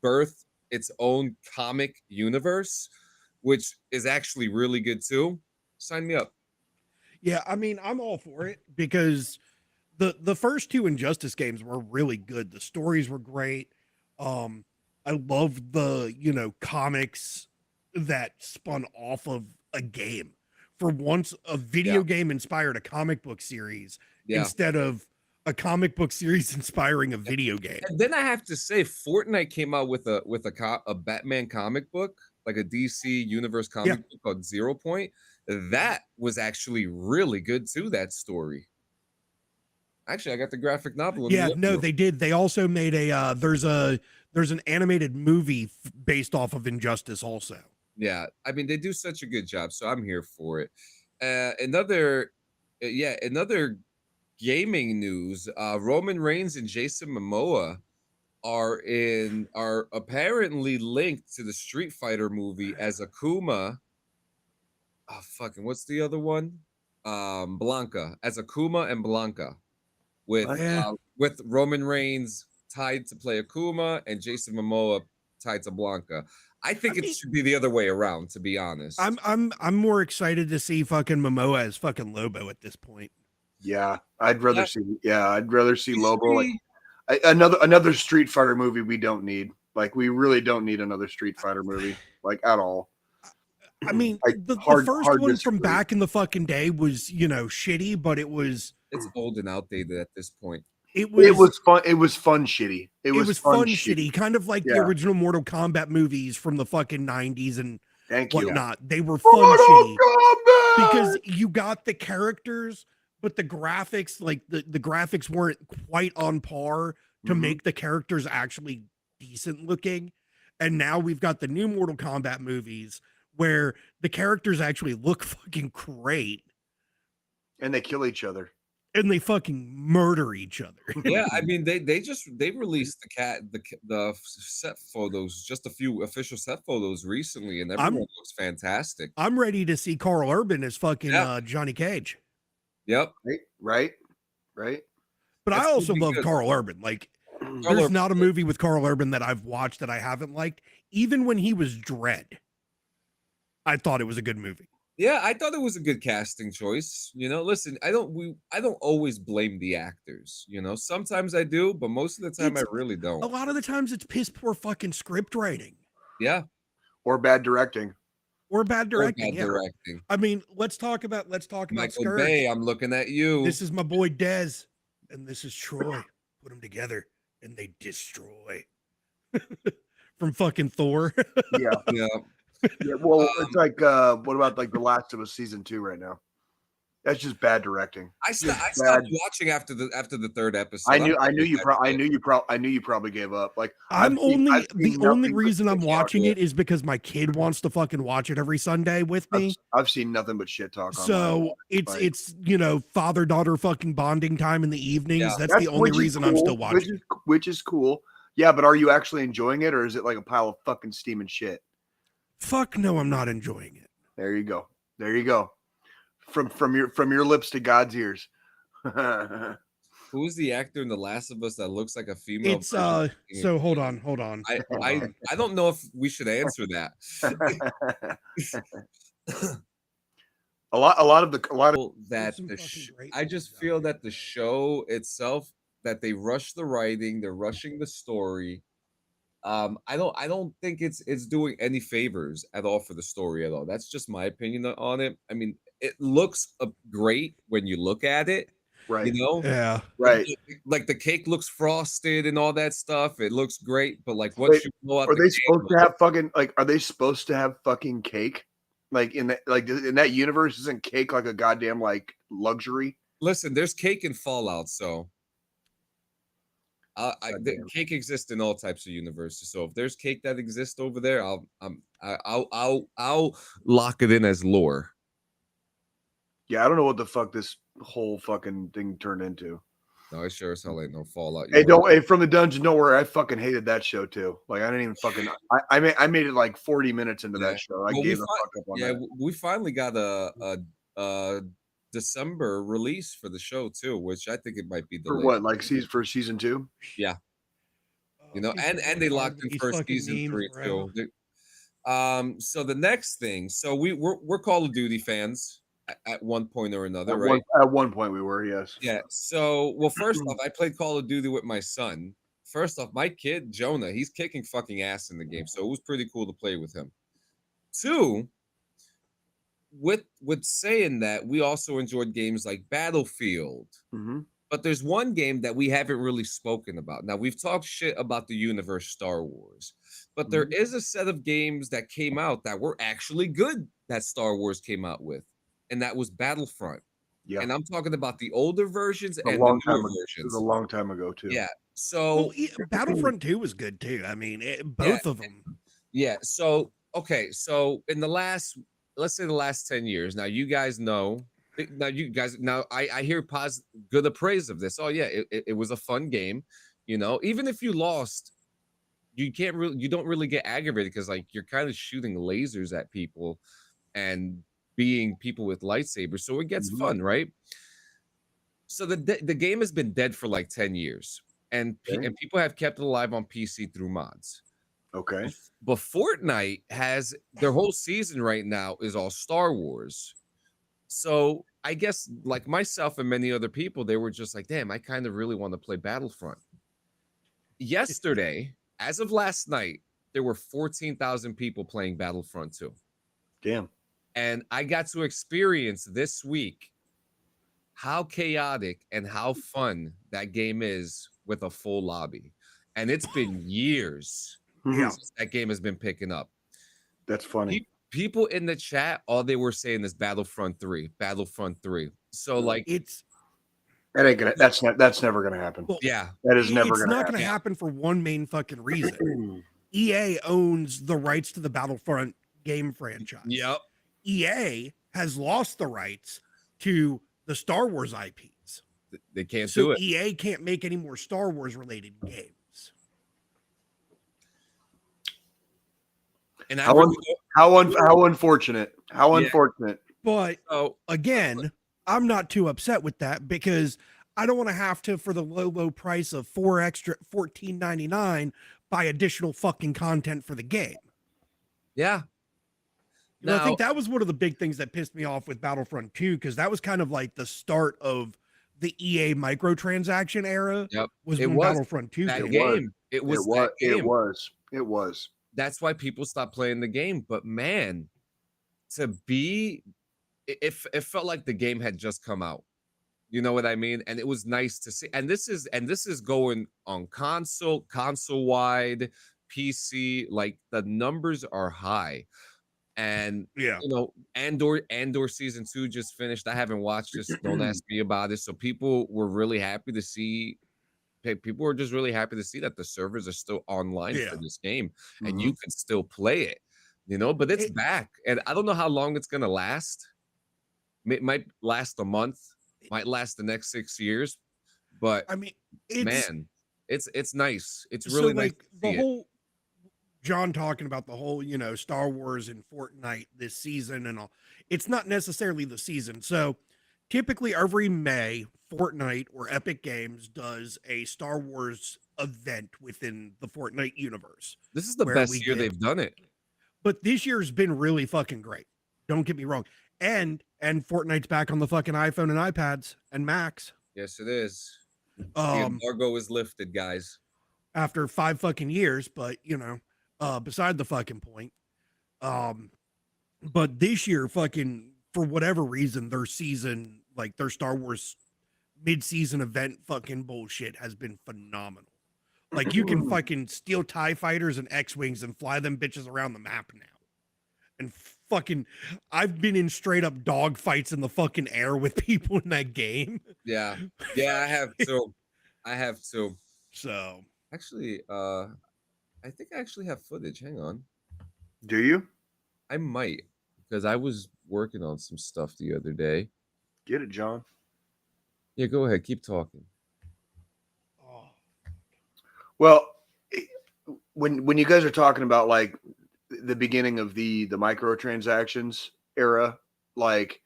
birthed its own comic universe, which is actually really good too. Sign me up. Yeah, I mean, I'm all for it because the first two Injustice games were really good. The stories were great. I love the comics that spun off of a game. For once, a video game inspired a comic book series instead of a comic book series inspiring a video game. And then I have to say, Fortnite came out with a Batman comic book, like a DC Universe comic book called 0 Point. That was actually really good too. That story. Actually, I got the graphic novel. Yeah, no, they did. They also made a there's an animated movie based off of Injustice also. Yeah, I mean they do such a good job, so I'm here for it. Another gaming news. Roman Reigns and Jason Momoa are apparently linked to the Street Fighter movie as Akuma. Oh fucking, what's the other one? Blanca, as Akuma and Blanca, with Roman Reigns tied to play Akuma and Jason Momoa tied to Blanca. I think it should be the other way around, to be honest. I'm more excited to see fucking Momoa as fucking Lobo at this point. Yeah, I'd rather see Lobo. Another Street Fighter movie we don't need. Like, we really don't need another Street Fighter movie, like, at all. I mean, the first one from back in the fucking day was, shitty, but it's old and outdated at this point. It was fun. It was fun shitty. It was fun shitty. Kind of like the original Mortal Kombat movies from the fucking 90s and whatnot. They were fun shitty because you got the characters, but the graphics, like the graphics weren't quite on par to make the characters actually decent looking. And now we've got the new Mortal Kombat movies where the characters actually look fucking great. And they kill each other. And they fucking murder each other. Yeah, I mean they released the set photos, just a few official set photos recently, and everyone looks fantastic. I'm ready to see Carl Urban as fucking Johnny Cage. Yep. Right. But I also love Carl Urban. Like, there's not a movie with Carl Urban that I've watched that I haven't liked. Even when he was Dredd, I thought it was a good movie. Yeah, I thought it was a good casting choice. Listen, I don't always blame the actors. Sometimes I do, but most of the time I really don't. A lot of the times it's piss poor fucking script writing. Yeah. Or bad directing. Directing. I mean, let's talk about Michael Bay, I'm looking at you. This is my boy Dez, and this is Troy. Put them together, and they destroy. From fucking Thor. Yeah. Yeah, well, it's like, what about like The Last of Us season 2 right now? That's just bad directing. I stopped watching after the third episode. I knew you probably gave up. Like, the only reason I'm watching it is because my kid wants to fucking watch it every Sunday with me. I've seen nothing but shit talk. So it's father-daughter fucking bonding time in the evenings. Yeah. That's the only reason I'm still watching. Which is cool. Yeah, but are you actually enjoying it, or is it like a pile of fucking steaming shit? Fuck no, I'm not enjoying it. There you go. From your lips to God's ears. Who's the actor in The Last of Us that looks like a female? It's so hold on. I don't know if we should answer that. I just feel that the show itself, that they rush the writing, they're rushing the story. I don't think it's doing any favors at all for the story at all. That's just my opinion on it. I mean, it looks great when you look at it, right? Yeah, right. Like the cake looks frosted and all that stuff. It looks great, but like, what you blow out? Are they supposed to have fucking like? Are they supposed to have fucking cake? Like in that universe, isn't cake like a goddamn like luxury? Listen, there's cake in Fallout, so. Cake exists in all types of universes. So if there's cake that exists over there, I'll lock it in as lore. Yeah, I don't know what the fuck this whole fucking thing turned into. No, I sure as hell ain't no Fallout. Hey, From the Dungeon, don't worry. I fucking hated that show too. Like, I didn't even fucking. I made it like 40 minutes into that show. I gave the fuck up on that. We finally got a December release for the show too, which I think it might be delayed. For what, like for season 2? Yeah, and they locked in first season 3 too. So the next thing, so we're Call of Duty fans at one point or another, right? At one point we were, yes. Yeah. So, well, first off, I played Call of Duty with my son. First off, my kid Jonah, he's kicking fucking ass in the game, so it was pretty cool to play with him. 2. With saying that, we also enjoyed games like Battlefield. Mm-hmm. But there's one game that we haven't really spoken about. Now, we've talked shit about the universe Star Wars, but there is a set of games that came out that were actually good that Star Wars came out with, and that was Battlefront. Yeah. And I'm talking about the older versions A and long the newer time ago. It was versions. a long time ago too. Yeah. Well, So Battlefront 2 was good too. I mean, yeah, both of them. yeah. So okay. So in the last, let's say the last 10 years, now you guys know. Now I hear good appraise of this. Oh yeah, it was a fun game. You know, even if you lost, you don't really get aggravated because like you're kind of shooting lasers at people and being people with lightsabers, so it gets fun, right? So the game has been dead for like 10 years, and Okay. people have kept it alive on PC through mods. Okay. But Fortnite has their whole season right now is all Star Wars. So I guess like myself and many other people, they were just like, damn, I kind of really want to play Battlefront. Yesterday, as of last night, there were 14,000 people playing Battlefront 2. Damn. And I got to experience this week how chaotic and how fun that game is with a full lobby. And it's been years Yeah. since that game has been picking up. That's funny. People in the chat, all they were saying is Battlefront 3, Battlefront 3. So like That's never gonna happen. Well, yeah, That is never it's gonna not happen. going to happen for one main fucking reason. EA owns the rights to the Battlefront game franchise. yep. EA has lost the rights to the Star Wars IPs. They can't So do it. EA can't make any more Star Wars related games. And How unfortunate. How Yeah. unfortunate. But so again, I'm not too upset with that because I don't want to have to, for the low price of $14.99, buy additional fucking content for the game. yeah. You know, I Now, think that was one of the big things that pissed me off with Battlefront 2, because that was kind of like the start of the EA microtransaction era. Yep. Was It when was Battlefront 2 that came. game. It was that game. It was. That's why people stopped playing the game. But man, to be it felt like the game had just come out. You know what I mean? And it was nice to see. And this is going on console wide, PC. Like the numbers are high. And Yeah. you know, Andor season 2 just finished. I haven't watched this. Don't ask me about it. So people were really happy to see. People were just really happy to see that the servers are still online Yeah. for this game, and you can still play it. You know, but it's back, and I don't know how long it's gonna last. It might last a month, might last the next 6 years, but I mean, it's nice. It's so really nice like to the see it. whole John talking about the whole, Star Wars and Fortnite this season and all. It's not necessarily the season. So typically every May, Fortnite or Epic Games does a Star Wars event within the Fortnite universe. This is the where best we year get- they've done it. But this year's been really fucking great. Don't get me wrong. And Fortnite's back on the fucking iPhone and iPads and Macs. Yes, it is. The Um, embargo is lifted, guys. after 5 fucking years, but beside the fucking point. But this year, fucking, for whatever reason, their season, like their Star Wars mid-season event fucking bullshit has been phenomenal. Like you can fucking steal TIE fighters and X-Wings and fly them bitches around the map now. And fucking, I've been in straight up dog fights in the fucking air with people in that game. Yeah. Yeah, I have too. I have too. So Actually, I think I actually have footage. Hang on. Do you? I might, because I was working on some stuff the other day. Get it, John. Yeah, go ahead. Keep talking. Well, when you guys are talking about like the beginning of the microtransactions era, like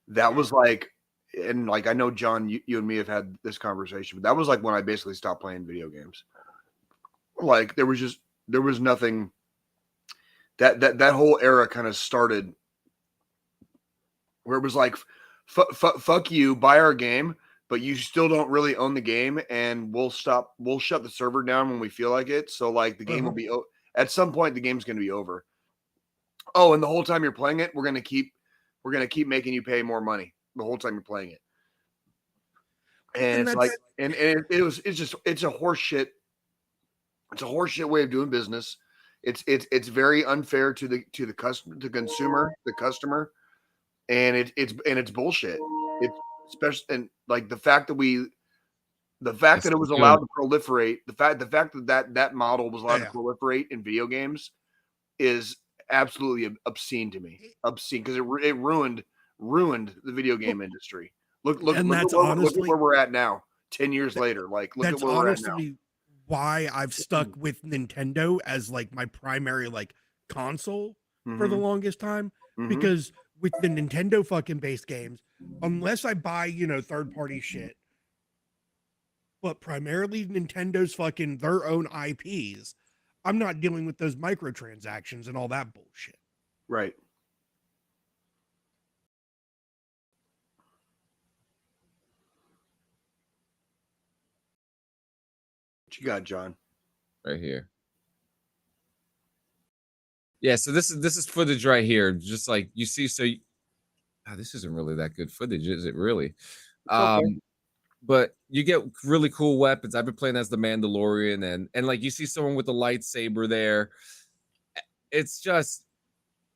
that was like, and like I know John, you and me have had this conversation, but that was like when I basically stopped playing video games. Like there was nothing. That whole era kind of started where it was like, fuck you, buy our game, but you still don't really own the game, and we'll shut the server down when we feel like it. So like the game will be at some point the game's going to be over. Oh, and the whole time you're playing it, we're going to keep making you pay more money the whole time you're playing it. And it's like, and it's a horse shit. It's a horse shit way of doing business. It's very unfair to the customer, and it's bullshit. especially and like the fact that it was allowed to proliferate, the fact that model was allowed to proliferate in video games is absolutely obscene to me. Obscene because it ruined the video game industry. Look at where we're at now. 10 years later, like look at where we're at now. Why I've stuck with Nintendo as like my primary like console for the longest time, because with the Nintendo fucking based games, unless I buy, third party shit, but primarily Nintendo's fucking their own IPs, I'm not dealing with those microtransactions and all that bullshit. Right. What you got, John? Right here. Yeah, so this is footage right here. Just like you see, this isn't really that good footage, is it really? Okay. But you get really cool weapons. I've been playing as the Mandalorian, and like you see someone with a lightsaber there. It's just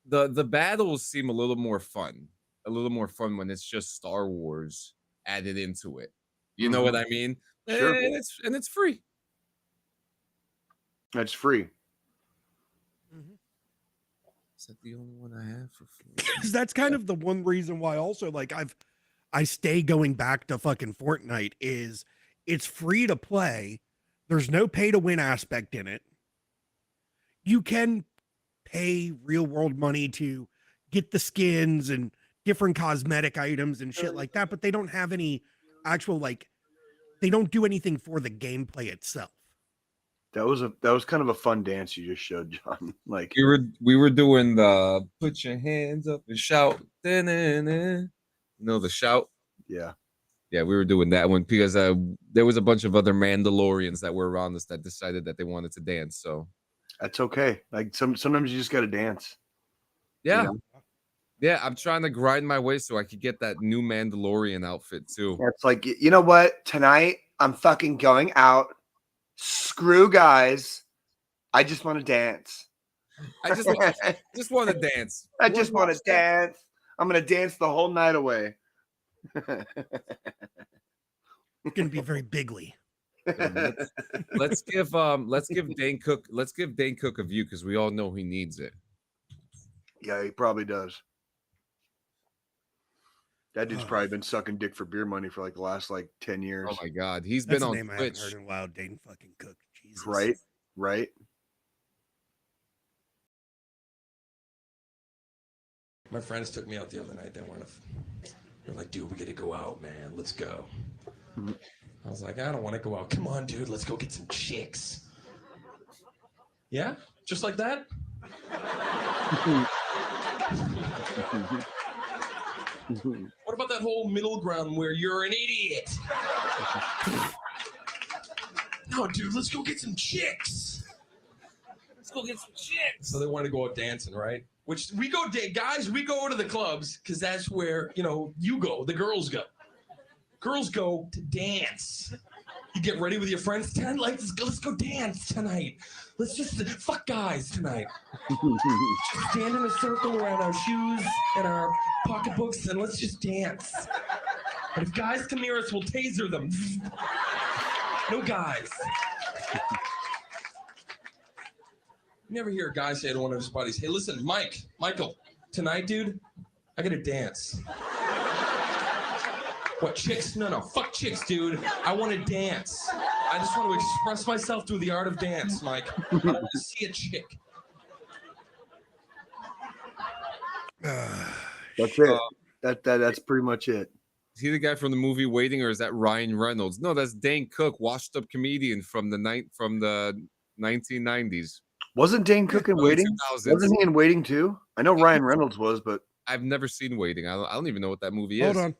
the battles seem a little more fun when it's just Star Wars added into it. You know what I mean? Sure. And it's free. That's free. Is that the only one I have for free? Because that's kind of the one reason why also like I stay going back to fucking Fortnite is it's free to play. There's no pay to win aspect in it. You can pay real world money to get the skins and different cosmetic items and shit like that, but they don't have any actual they don't do anything for the gameplay itself. That was kind of a fun dance you just showed, John. Like we were doing the put your hands up and shout. The shout. Yeah. Yeah, we were doing that one because there was a bunch of other Mandalorians that were around us that decided that they wanted to dance. So that's okay. Like sometimes you just got to dance. Yeah. Yeah, I'm trying to grind my way so I could get that new Mandalorian outfit too. It's like, you know what? Tonight I'm fucking going out. Screw guys. I just want to dance. I just want to dance. I just want to dance. I'm going to dance the whole night away. It's going to be very bigly. Let's give Dane Cook a view because we all know he needs it. Yeah, he probably does. That dude's probably been sucking dick for beer money for like the last 10 years. Oh my God, he's been on Twitch. I haven't heard in a while. Dane fucking Cook. Jesus. Right. My friends took me out the other night. They're like, dude, we got to go out, man. Let's go. I was like, I don't want to go out. Come on, dude. Let's go get some chicks. Yeah? Just like that? What about that whole middle ground where you're an idiot? No, dude, let's go get some chicks. Let's go get some chicks. So they want to go out dancing, right? Which we go, guys, we go to the clubs because that's where, you go, the girls go. Girls go to dance. You get ready with your friends. Let's go dance tonight. Let's just fuck guys tonight. Just stand in a circle around our shoes and our pocketbooks and let's just dance. And if guys come near us, we'll taser them. No guys. You never hear a guy say to one of his buddies, hey, listen, Michael, tonight, dude, I gotta dance. What, chicks? No, fuck chicks, dude. I want to dance. I just want to express myself through the art of dance, Mike. I want to see a chick. That's it. That's pretty much it. Is he the guy from the movie Waiting, or is that Ryan Reynolds? No, that's Dane Cook, washed-up comedian from the 1990s. Wasn't Dane Cook in Waiting? 2000s. Wasn't he in Waiting too? I know Ryan Reynolds was, but I've never seen Waiting. I don't even know what that movie is. Hold on.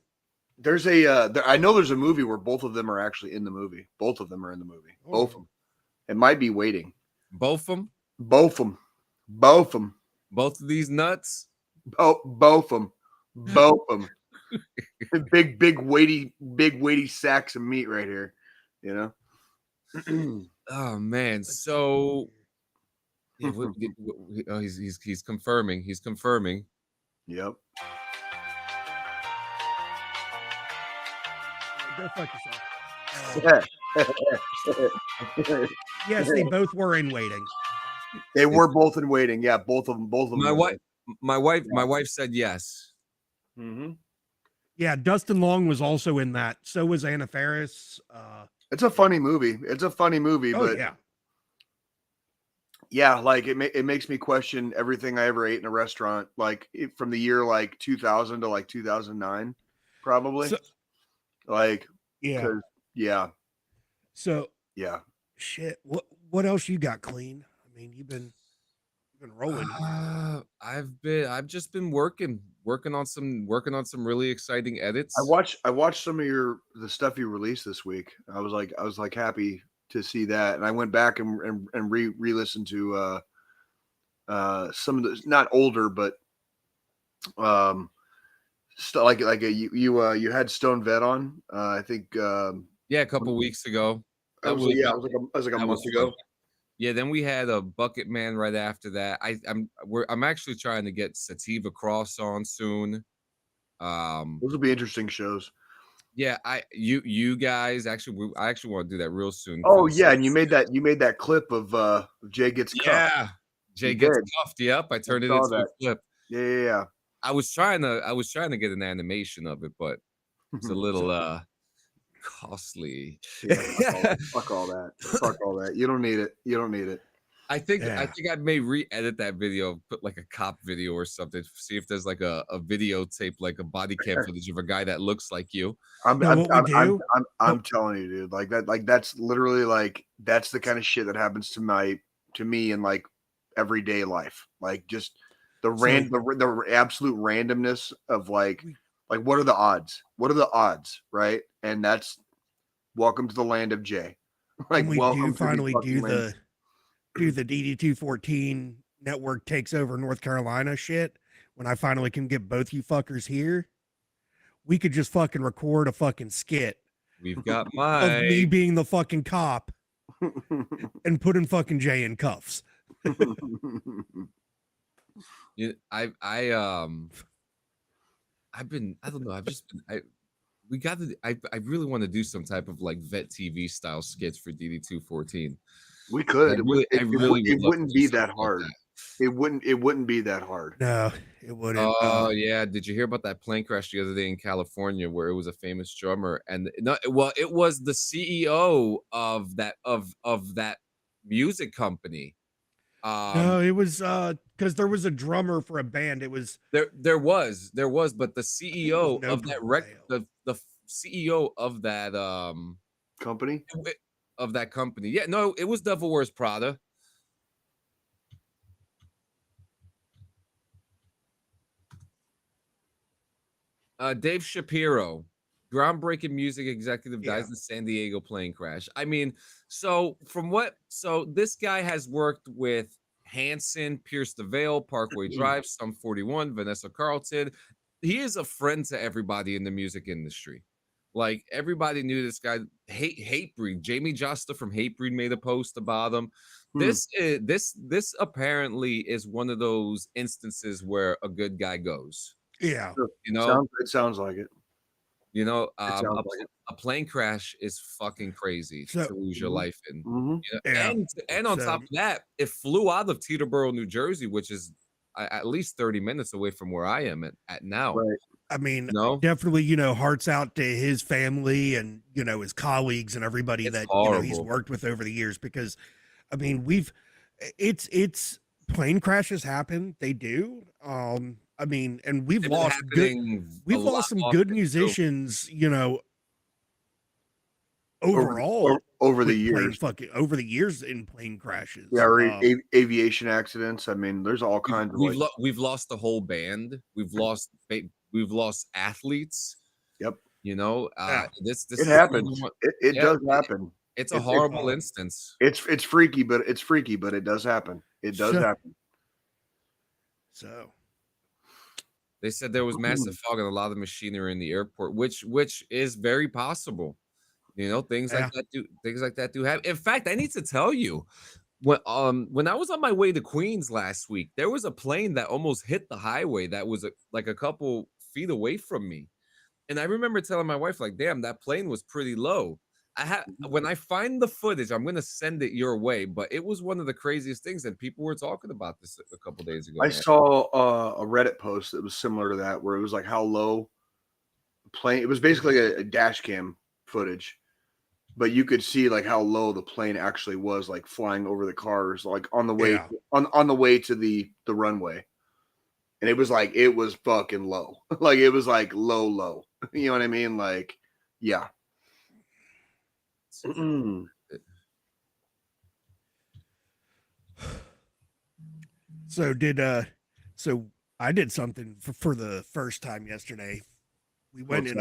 There's I know there's a movie where both of them are actually in the movie. Both of them are in the movie. Both of them. It might be Waiting. Both of them? Both of them. Both of them. Both of these nuts? Both of them. Both of them. big weighty sacks of meat right here. Oh man. So he's confirming. He's confirming. Yep. Go fuck yourself. Yes, they both were in waiting. They were both in waiting. Yeah, both of them. My were. wife said yes. Mm-hmm. Yeah, Dustin Long was also in that. So was Anna Faris. It's a funny movie. But yeah, like it makes me question everything I ever ate in a restaurant, like from the year like 2000 to like 2009, probably. So, like, yeah. Yeah. So yeah. Shit. What else you got, Clean? I mean, you've been rolling. I've just been working on some really exciting edits. I watched some of the stuff you released this week. I was like happy to see that, and I went back and re-listened to some of the not older, but like you had Stone Vet on. I think a couple weeks ago. It was like a month ago. Yeah, then we had a Bucket Man right after that. I'm actually trying to get Sativa Cross on soon. Those will be interesting shows. Yeah, you guys I actually want to do that real soon. Oh yeah, and you made that clip of Jay gets cuffed. Yeah, Jay gets cuffed. Yep, I turned it into a clip. Yeah. I was trying to get an animation of it, but it's a little costly. Yeah, fuck all that. You don't need it. I think I may re-edit that video, put like a cop video or something, see if there's like a videotape, like a body cam footage of a guy that looks like you. I'm telling you, dude. Like that. Like that's literally like that's the kind of shit that happens to me in like everyday life. Like just the absolute randomness of like what are the odds? What are the odds, right? And that's welcome to the land of Jay. Like we do finally do the DD214 network takes over North Carolina shit. When I finally can get both you fuckers here, we could just fucking record a fucking skit. We've got of me being the fucking cop and putting fucking Jay in cuffs. Yeah, I really want to do some type of like vet TV style skits for DD214. We could. It wouldn't be that hard. It wouldn't be that hard. No, it wouldn't. Oh yeah. Did you hear about that plane crash the other day in California where it was a famous drummer and it was the CEO of that music company. No, it was because there was a drummer for a band. It was there was, but the CEO of that the CEO of that company. Of that company. Yeah, no, it was Devil Wears Prada. Dave Shapiro, groundbreaking music executive, dies in San Diego plane crash. I mean, so this guy has worked with Hanson, Pierce the Veil, Parkway Drive, Sum 41, Vanessa Carlton. He is a friend to everybody in the music industry. Like everybody knew this guy. Hatebreed. Jamie Josta from Hatebreed made a post about him. This apparently is one of those instances where a good guy goes. Yeah, you know, it sounds like it. You know, a plane crash is fucking crazy to lose your life in. And on top of that, it flew out of Teterboro, New Jersey, which is at least 30 minutes away from where I am at now. Right. I mean, definitely, hearts out to his family and, his colleagues and everybody that he's worked with over the years, because I mean, it's plane crashes happen. They do. I mean, and we've lost some good musicians, overall over the years, over the years in plane crashes. Yeah, aviation accidents. I mean, there's all kinds of. We've lost the whole band. We've lost athletes. Yep. This it happens. It does happen. It's a horrible instance. It's freaky, but it does happen. It does happen. So they said there was massive fog and a lot of machinery in the airport, which is very possible. Things like that do happen. In fact, I need to tell you, when I was on my way to Queens last week, there was a plane that almost hit the highway that was like a couple feet away from me. And I remember telling my wife, like, damn, that plane was pretty low. When I find the footage, I'm gonna send it your way. But it was one of the craziest things, and people were talking about this a couple days ago. I saw a Reddit post that was similar to that, where it was like how low the plane. It was basically a dash cam footage, but you could see like how low the plane actually was, like flying over the cars, like on the way on the way to the runway. And it was fucking low. Like it was like low. You know what I mean? Like, yeah. So I did something for the first time yesterday. We went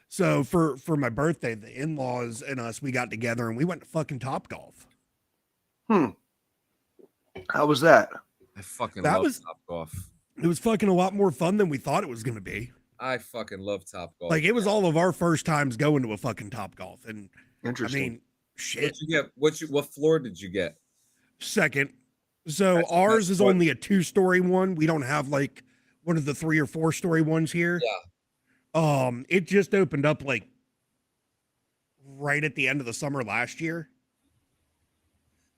so for my birthday, the in-laws and us, we got together and we went to fucking Topgolf. How was that? I fucking love Topgolf. It was fucking a lot more fun than we thought it was going to be. I fucking love Topgolf. Like, it was all of our first times going to a fucking Topgolf. And interesting. I mean, shit. What floor did you get? Second. So ours is only a 2-story one. We don't have like one of the 3 or 4-story ones here. Yeah. It just opened up like right at the end of the summer last year.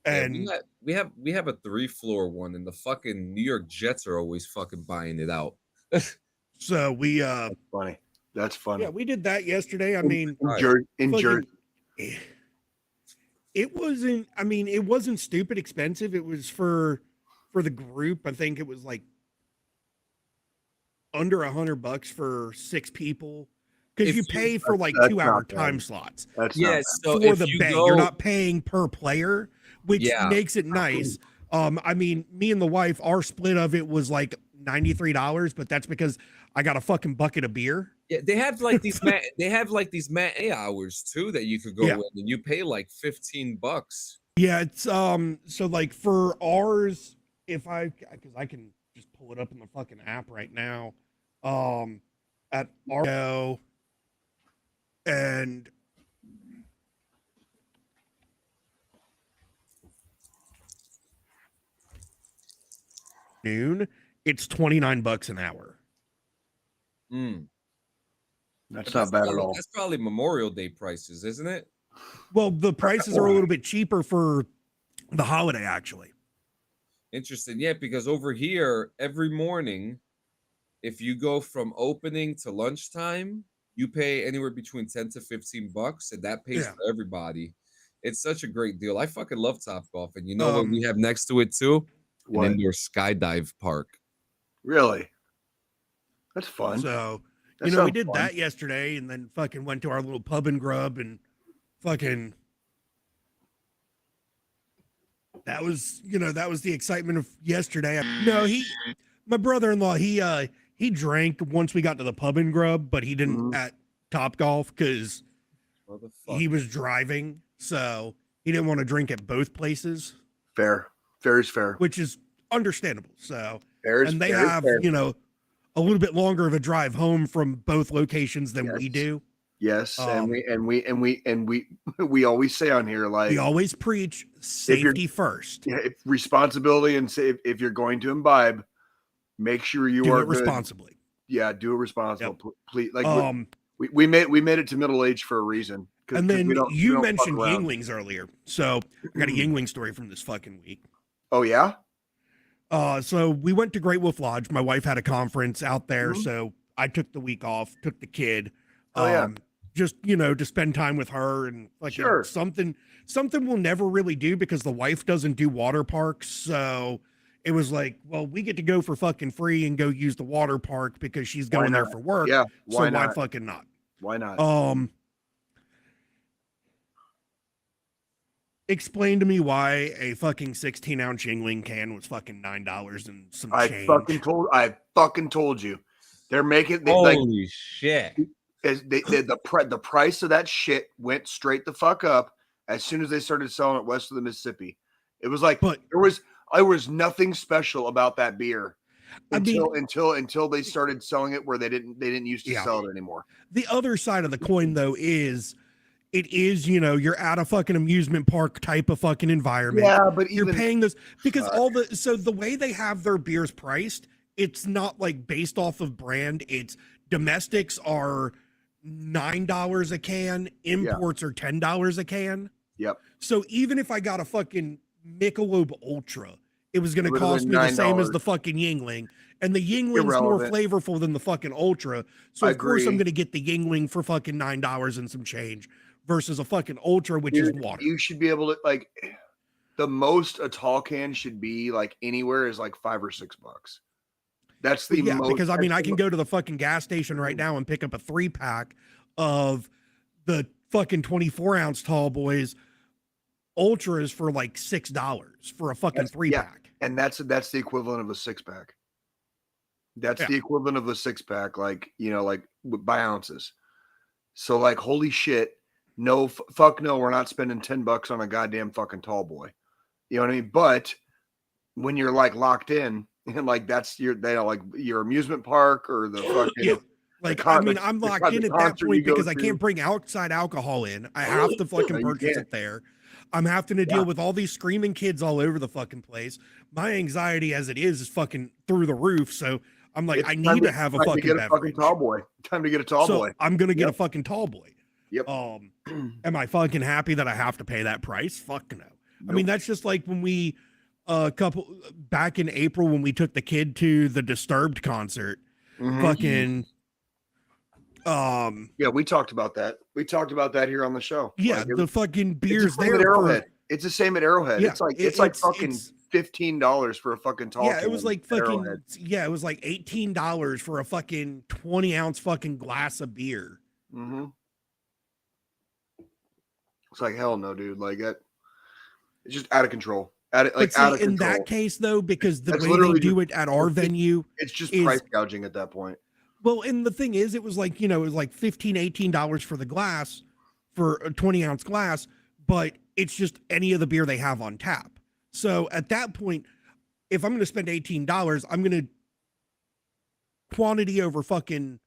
And yeah, we have a 3-floor one, and the fucking New York Jets are always fucking buying it out. So we That's funny. Yeah, we did that yesterday. I mean, in Jersey. It wasn't stupid expensive. It was for the group. I think it was like under $100 for 6 people. Because you pay for like 2-hour time slots. So for the bay, you're not paying per player, which makes it nice. I mean, me and the wife, our split of it was like $93, but that's because I got a fucking bucket of beer. Yeah, they have like these matinee hours too that you could go in, and you pay like $15. Yeah, it's so like for ours, because I can just pull it up in the fucking app right now. At our and noon, it's $29 an hour. That's not bad at all. That's probably Memorial Day prices, isn't it? Well, the prices are a little bit cheaper for the holiday, actually. Interesting. Yeah, because over here, every morning, if you go from opening to lunchtime, you pay anywhere between $10 to $15, and that pays for everybody. It's such a great deal. I fucking love Topgolf, and you know what we have next to it too? An indoor skydive park. Really? That's fun. So, we did that yesterday, and then fucking went to our little pub and grub, and fucking that was the excitement of yesterday. My brother-in-law, he drank once we got to the pub and grub, but he didn't at Topgolf because he was driving, so he didn't want to drink at both places. Fair is fair, which is understandable. So, they have a little bit longer of a drive home from both locations than we do. Yes, and we always say on here, like, we always preach safety first. Yeah, responsibility, and say if you're going to imbibe, make sure you do are it responsibly. Good. Yeah, do it responsibly. Please, like we made it to middle age for a reason. And then you mentioned Yinglings earlier, so I got a Yingling story from this fucking week. Oh yeah. So we went to Great Wolf Lodge. My wife had a conference out there, so I took the week off, took the kid. Just to spend time with her and something we'll never really do because the wife doesn't do water parks. So it was like, well, we get to go for fucking free and go use the water park because she's going there for work. Yeah. Why fucking not? Why not? Explain to me why a fucking 16-ounce Yingling can was fucking $9 and some change. I fucking told you. They're making holy shit. The price of that shit went straight the fuck up as soon as they started selling it west of the Mississippi. It was like there was nothing special about that beer until they started selling it where they didn't used to sell it anymore. The other side of the coin though is it is, you're at a fucking amusement park type of fucking environment. Yeah, but you're paying this because the way they have their beers priced, it's not like based off of brand. It's domestics are $9 a can. Imports are $10 a can. Yep. So even if I got a fucking Michelob Ultra, it was going to It would've cost been me the same as $9. the fucking Yingling. And the Yingling's more Irrelevant. flavorful than the fucking Ultra. So I of course I'm agree. going to get the Yingling for fucking $9 and some change versus a fucking Ultra, which is Dude, water. you should be able to, like, the most a tall can should be like anywhere is like $5 or $6. That's the most. Because I mean, I can go to the fucking gas station right now and pick up a 3-pack of the fucking 24-ounce tall boys Ultras for like $6 for a fucking 3-pack. And that's the equivalent of a 6-pack. That's the equivalent of a 6-pack, like, you know, like by ounces. So like, holy shit, no, fuck no, we're not spending $10 on a goddamn fucking tall boy. You know what I mean? But when you're like locked in and like that's your amusement park or the fucking I'm locked in at that point because I can't bring outside alcohol in. I have to fucking purchase it there. I'm having to deal with all these screaming kids all over the fucking place. My anxiety as it is fucking through the roof. So I'm like, I need to have a fucking beverage. Tall boy. Time to get a tall boy. I'm gonna get a fucking tall boy. Yep. Am I fucking happy that I have to pay that price? Fuck no. Nope. I mean, that's just like when we back in April when we took the kid to the Disturbed concert. Fucking we talked about that. We talked about that here on the show. Yeah, like, the fucking beers there. It's the same at Arrowhead. Yeah, it's like fucking $15 for a fucking tall. Yeah, it was like fucking it was like $18 for a fucking 20-ounce fucking glass of beer. It's like, hell no, dude. Like that, it's just out of control. In that case, though, because the way they do it at our venue, it's just price gouging at that point. Well, and the thing is, it was like, you know, it was like $15, $18 for the glass, for a 20-ounce glass, but it's just any of the beer they have on tap. So at that point, if I'm going to spend $18, I'm going to quantity over fucking,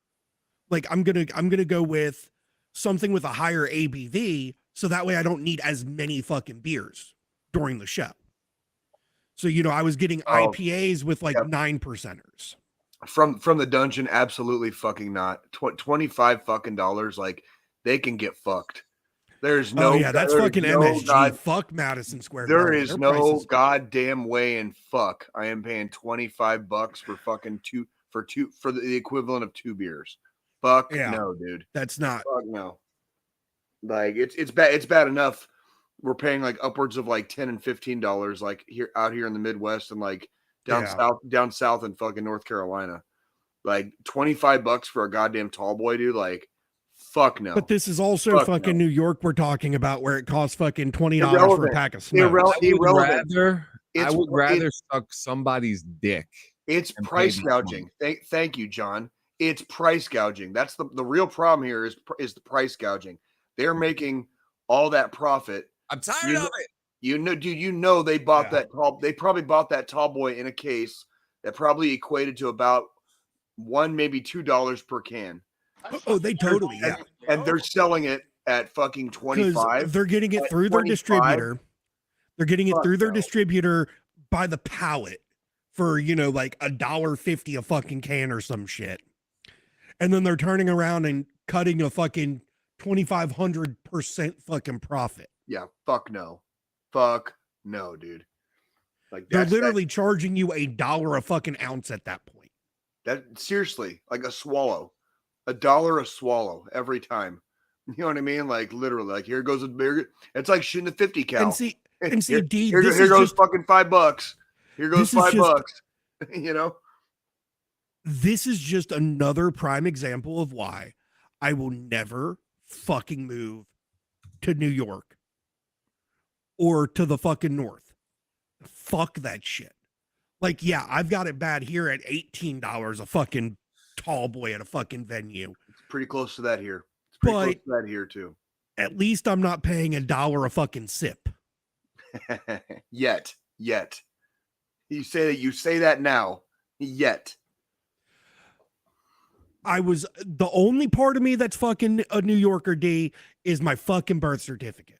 like, I'm going to go with something with a higher ABV. So that way I don't need as many fucking beers during the show. So, you know, I was getting IPAs with like 9%ers. From the dungeon, absolutely fucking not. $25 fucking dollars, like they can get fucked. There's no that's fucking MSG. Fuck Madison Square Garden. There is no goddamn way in fuck I am paying $25 for fucking for the equivalent of 2 beers. Fuck no, dude. That's not. Fuck no. Like it's bad enough. We're paying like upwards of like $10 and $15 like out here in the Midwest and like down south in fucking North Carolina. Like $25 for a goddamn tall boy, dude. Like, fuck no. But this is also fucking New York we're talking about, where it costs fucking $20 for a pack of smokes. I would rather suck somebody's dick. It's price gouging. Thank you, John. It's price gouging. That's the real problem here is the price gouging. They're making all that profit. I'm tired of it. You know, dude, you know they bought that tall. They probably bought that tall boy in a case that probably equated to about $1, maybe $2 per can. Oh, they totally, and they're selling it at fucking 25. They're getting it through their distributor. They're getting it through their distributor by the pallet for, you know, like $1.50 a fucking can or some shit. And then they're turning around and cutting a fucking 2,500% fucking profit. Yeah, fuck no. Fuck no, dude. Like they're literally charging you $1 a fucking ounce at that point. That seriously, like a swallow. $1 a swallow every time. You know what I mean? Like literally, like here goes a beer. It's like shooting a 50 cal. And see, D, here goes fucking $5. Here goes $5. You know? This is just another prime example of why I will never fucking move to New York or to the fucking north. Fuck that shit. Like, yeah, I've got it bad here at $18 a fucking tall boy at a fucking venue. It's pretty close to that here. It's pretty close to that here too. At least I'm not paying $1 a fucking sip. Yet. You say that now. Yet. The only part of me that's fucking a New Yorker, D, is my fucking birth certificate.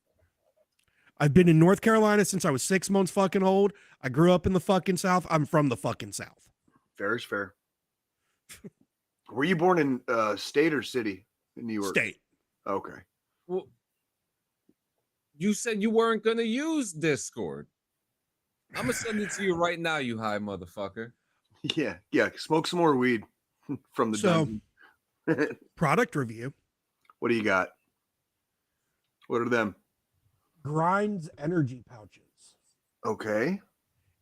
I've been in North Carolina since I was 6 months fucking old. I grew up in the fucking South. I'm from the fucking South. Fair is fair. Were you born in state or city? In New York State. Okay. Well, you said you weren't gonna use Discord. I'm gonna send it to you right now, you high motherfucker. Yeah. Smoke some more weed from the dungeon. Product review. What do you got? What are them? Grinds energy pouches. Okay.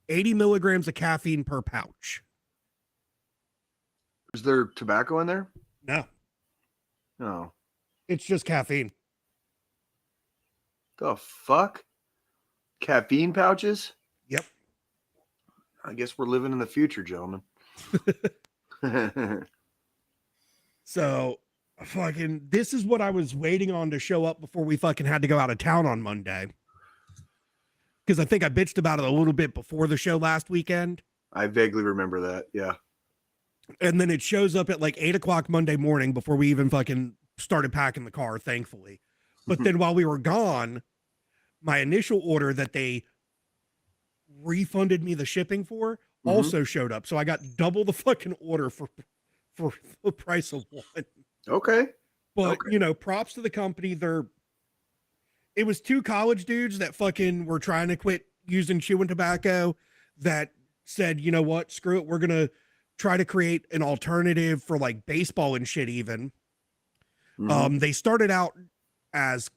80 milligrams of caffeine per pouch. Is there tobacco in there? No, No. it's just caffeine. The fuck? Caffeine pouches? Yep. I guess we're living in the future, gentlemen. So fucking, this is what I was waiting on to show up before we fucking had to go out of town on Monday. Because I think I bitched about it a little bit before the show last weekend. I vaguely remember that. Yeah. And then it shows up at like 8 o'clock Monday morning before we even fucking started packing the car, thankfully. But then while we were gone, my initial order that they refunded me the shipping for also showed up. So I got double the fucking order for the price of one. Okay. But you know, props to the company. It was two college dudes that fucking were trying to quit using chewing tobacco that said, you know what, screw it. We're going to try to create an alternative for like baseball and shit even. They started out as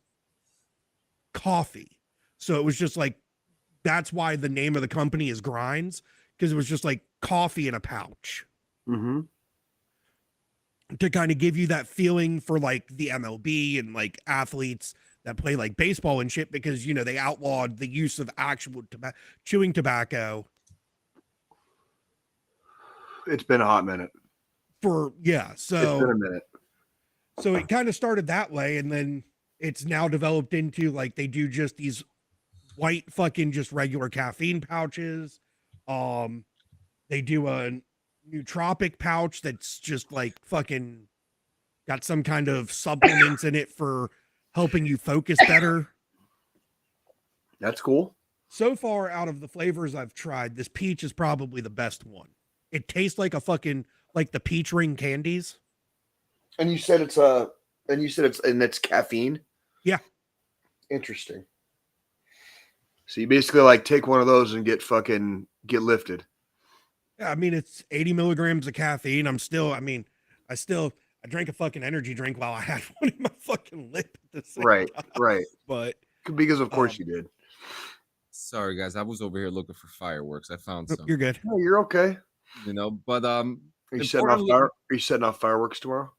coffee. So it was just like, that's why the name of the company is Grinds, because it was just like coffee in a pouch. To kind of give you that feeling for like the MLB and like athletes that play like baseball and shit, because, you know, they outlawed the use of actual chewing tobacco. It's been a hot minute. So It's been a minute. So it kind of started that way, and then it's now developed into like they do just these white fucking just regular caffeine pouches. They do a nootropic pouch that's just like fucking got some kind of supplements in it for helping you focus better. That's cool. So far, out of the flavors I've tried, this peach is probably the best one. It tastes like a fucking like the peach ring candies. And you said it's it's caffeine? Yeah. Interesting. So you basically like take one of those and get lifted. Yeah, I mean, it's 80 milligrams of caffeine. I drank a fucking energy drink while I had one in my fucking lip at the same time. Right. But because of course you did. Sorry guys, I was over here looking for fireworks. I found some. you're good. No, you're okay. You know, but Are you setting off fireworks tomorrow?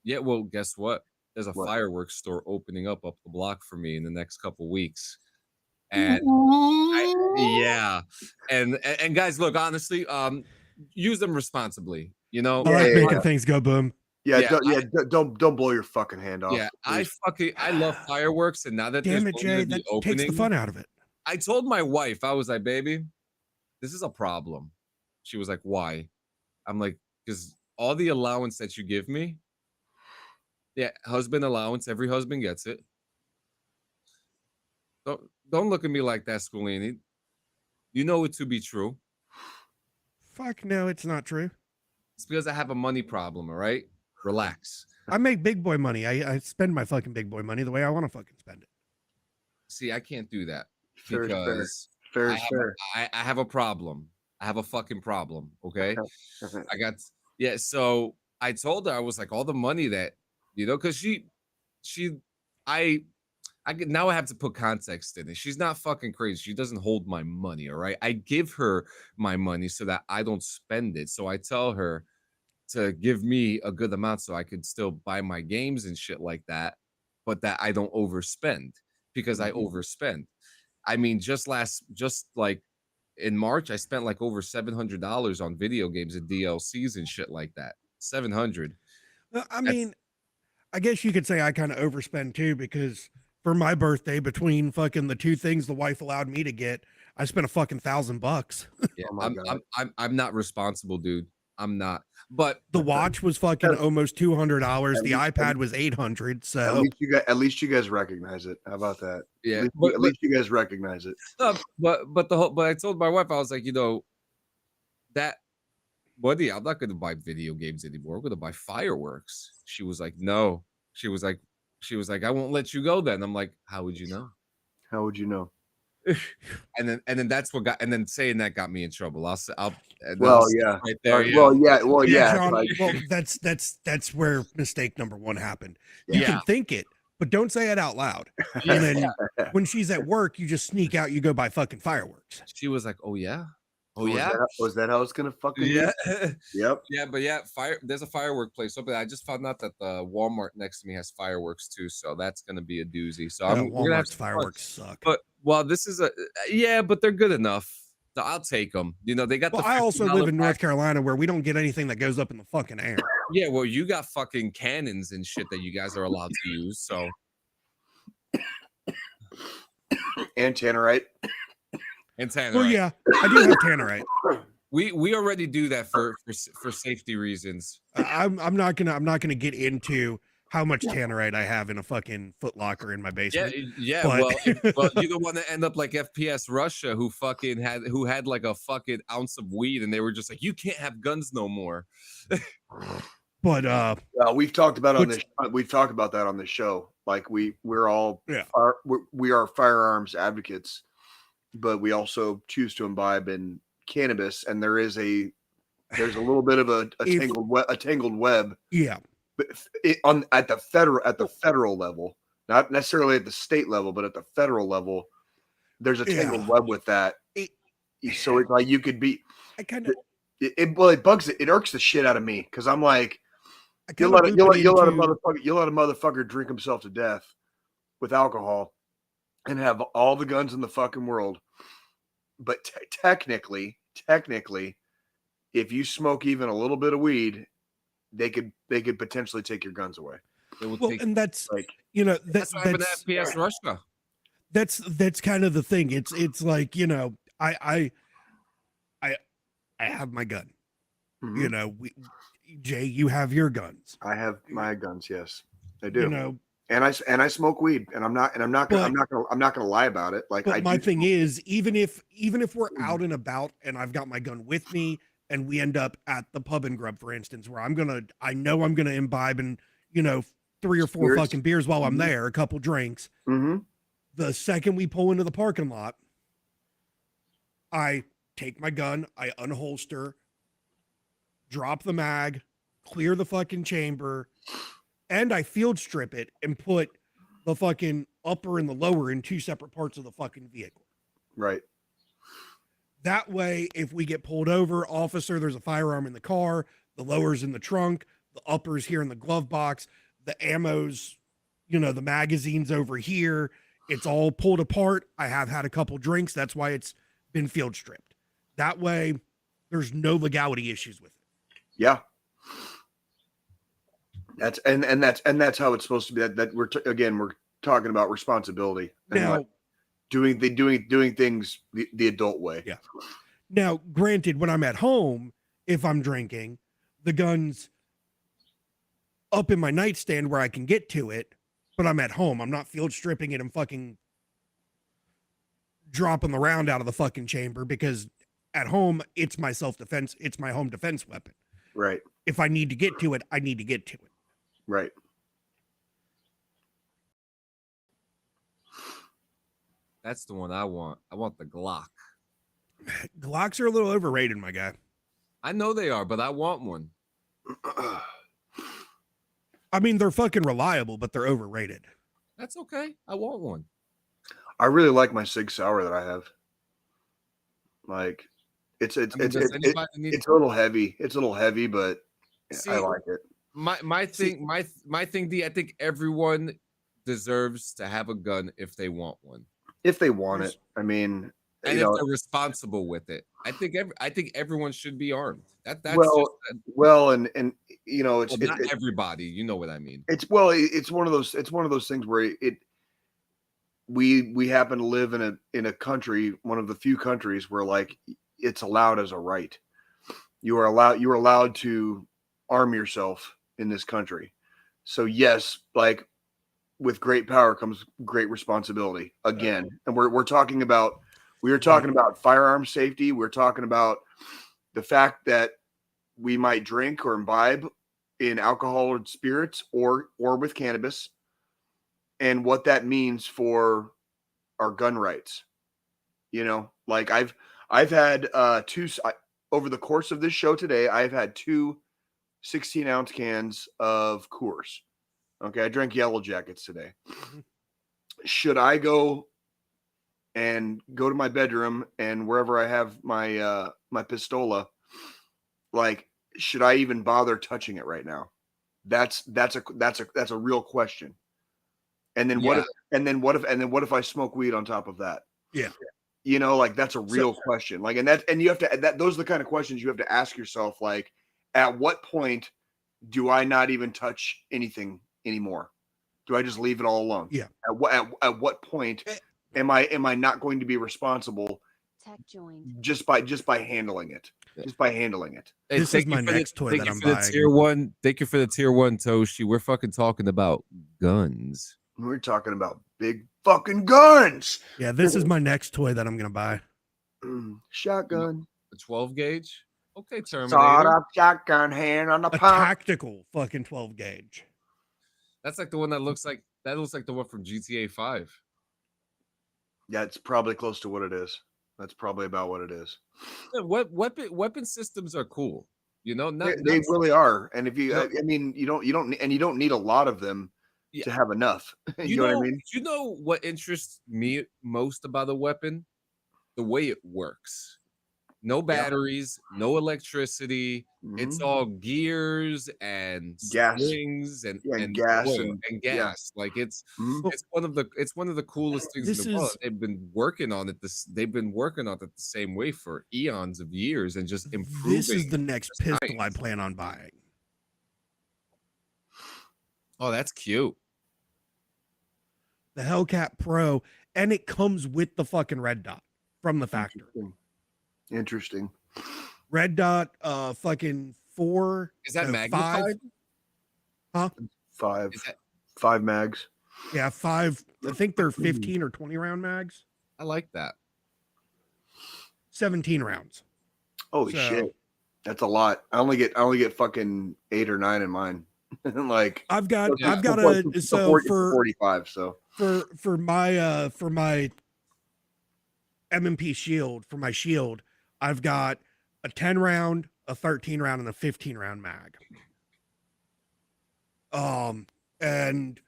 Yeah, well, guess what? There's a What? fireworks store opening up the block for me in the next couple weeks. And and guys, look, honestly, use them responsibly, you know. I like making things go boom. Don't blow your fucking hand off. Yeah, I love fireworks, and now that Damn there's it, Jay, that opening, takes the fun out of it. I told my wife, I was like, baby, this is a problem. She was like, why? I'm like, because all the allowance that you give me, yeah, husband allowance, every husband gets it. Don't look at me like that, Squillini. You know it to be true. Fuck no, it's not true. It's because I have a money problem, all right? Relax. I make big boy money. I spend my fucking big boy money the way I want to fucking spend it. See, I can't do that Fair, because fair. I have a problem. I have a fucking problem, okay? So I told her, I was like, all the money that, you know, because now I have to put context in it. She's not fucking crazy. She doesn't hold my money, all right? I give her my money so that I don't spend it. So I tell her to give me a good amount so I could still buy my games and shit like that, but that I don't overspend, because I overspend. I mean, just like in March, I spent like over $700 on video games and DLCs and shit like that. 700. I mean, I guess you could say I kind of overspend too, because for my birthday, between fucking the two things the wife allowed me to get, I spent a fucking $1,000. Yeah, I'm not responsible, dude. I'm not. But the watch was fucking almost $200. The iPad was $800. So at least you guys recognize it. How about that? Yeah, at least you guys recognize it. But I told my wife, I was like, you know, that, buddy, I'm not going to buy video games anymore. I'm going to buy fireworks. She was like, no, She was like, I won't let you go then. I'm like, how would you know? How would you know? And then that's what got, and then saying that got me in trouble. I'll Well, yeah. right there. Well, yeah. John, Like, well, that's where mistake number one happened. You Yeah. can think it, but don't say it out loud. And then when she's at work, you just sneak out, you go buy fucking fireworks. She was like, oh yeah. Was that how it's gonna fucking be? Yep. Yeah, but yeah, there's a firework place open. I just found out that the Walmart next to me has fireworks too, so that's gonna be a doozy. So we're gonna have Walmart's fireworks suck. But this is but they're good enough. So I'll take them. You know, they got. Well, I also live in North Carolina where we don't get anything that goes up in the fucking air. Yeah, well, you got fucking cannons and shit that you guys are allowed to use. So And tannerite. And tannerite. Well, yeah, I do have tannerite. We already do that for safety reasons. I'm not gonna get into how much tannerite I have in a fucking Foot Locker in my basement. Yeah. But... well, you don't want to end up like FPS Russia, who had like a fucking ounce of weed, and they were just like, you can't have guns no more. But we've talked about that on the show. Like we're all we are firearms advocates, but we also choose to imbibe in cannabis, and there's a little bit of a tangled web. Yeah. But at the federal level, not necessarily at the state level, but at the federal level, there's a tangled web with that. So it's like you could be. It bugs it. It irks the shit out of me because I'm like, you'll let a motherfucker drink himself to death with alcohol and have all the guns in the fucking world, but technically, if you smoke even a little bit of weed, they could potentially take your guns away. And that's like, that's what happened at FPS Russia. That's kind of the thing. It's like, I have my gun. Mm-hmm. Jay, you have your guns. I have my guns. Yes, I do. And I smoke weed, and I'm not gonna lie about it. Like, my thing is, even if we're out and about, and I've got my gun with me, and we end up at the pub and grub, for instance, where I know I'm gonna imbibe in 3 or 4 fucking beers while I'm there, a couple drinks. Mm-hmm. The second we pull into the parking lot, I take my gun, I unholster, drop the mag, clear the fucking chamber, and I field strip it and put the fucking upper and the lower in 2 separate parts of the fucking vehicle. Right. That way, if we get pulled over, officer, there's a firearm in the car, the lower's in the trunk, the upper's here in the glove box, the ammo's, the magazine's over here. It's all pulled apart. I have had a couple drinks. That's why it's been field stripped. That way, there's no legality issues with it. Yeah. That's how it's supposed to be. That we're talking about responsibility and now, doing things the adult way. Yeah. Now, granted, when I'm at home, if I'm drinking, the gun's up in my nightstand where I can get to it, but I'm at home. I'm not field stripping it and fucking dropping the round out of the fucking chamber, because at home, it's my self-defense. It's my home defense weapon. Right. If I need to get to it, I need to get to it. Right. That's the one I want. I want the Glock. Glocks are a little overrated, my guy. I know they are, but I want one. I mean, they're fucking reliable, but they're overrated. That's okay. I want one. I really like my Sig Sauer that I have. Like, it's a little heavy. It's a little heavy, but see, I like it. My thing, D, I think everyone deserves to have a gun if they want one. If they want it. I mean, and if they're responsible with it. I think everyone should be armed. That's and it's not everybody, you know what I mean. It's one of those things where we happen to live in a country, one of the few countries where like it's allowed as a right. You are allowed to arm yourself in this country. So yes, like with great power comes great responsibility again. And we are talking about firearm safety. We're talking about the fact that we might drink or imbibe in alcohol or spirits or with cannabis, and what that means for our gun rights. You know, like I've had over the course of this show today, I've had 2 16-ounce cans of Coors. Okay, I drank Yellow Jackets today. Should I go to my bedroom and wherever I have my my pistola, like, should I even bother touching it right now? That's a real question. And then what if I smoke weed on top of that? Yeah. You know, like, that's a real question. Like, and you have to, those are the kind of questions you have to ask yourself. Like, at what point do I not even touch anything anymore? Do I just leave it all alone? Yeah. At what point am I not going to be responsible just by handling it? Just by handling it. Hey, This is my next toy that I'm buying. Thank you for the tier 1, Toshi. We're fucking talking about guns. We're talking about big fucking guns. Yeah, this is my next toy that I'm gonna buy. Shotgun. The 12 gauge. Okay, Terminator. Sawed up shotgun, hand on the A pump. tactical fucking 12 gauge. That's like the one that looks like the one from GTA 5. Yeah, it's probably close to what it is. That's probably about what it is. Yeah, weapon systems are cool. You know, They really are. And if you, I mean, you don't need a lot of them to have enough. You know what I mean? You know what interests me most about a weapon? The way it works. No batteries, no electricity. It's all gears and gas, springs and gas oil and gas. Like it's one of the coolest things in the world. They've been working on it. They've been working on it the same way for eons of years and just improving. This is the next pistol I plan on buying. Oh, that's cute. The Hellcat Pro, and it comes with the fucking red dot from the factory. Interesting. Red dot, fucking 4. Is that magnified? 5? Huh? 5 mags. Yeah, 5. I think they're 15 or 20 round mags. I like that. 17 rounds. Holy shit. That's a lot. I only get fucking 8 or 9 in mine. Like, I've got a 45. So for my M&P shield, for my shield, I've got a 10 round, a 13 round, and a 15 round mag. And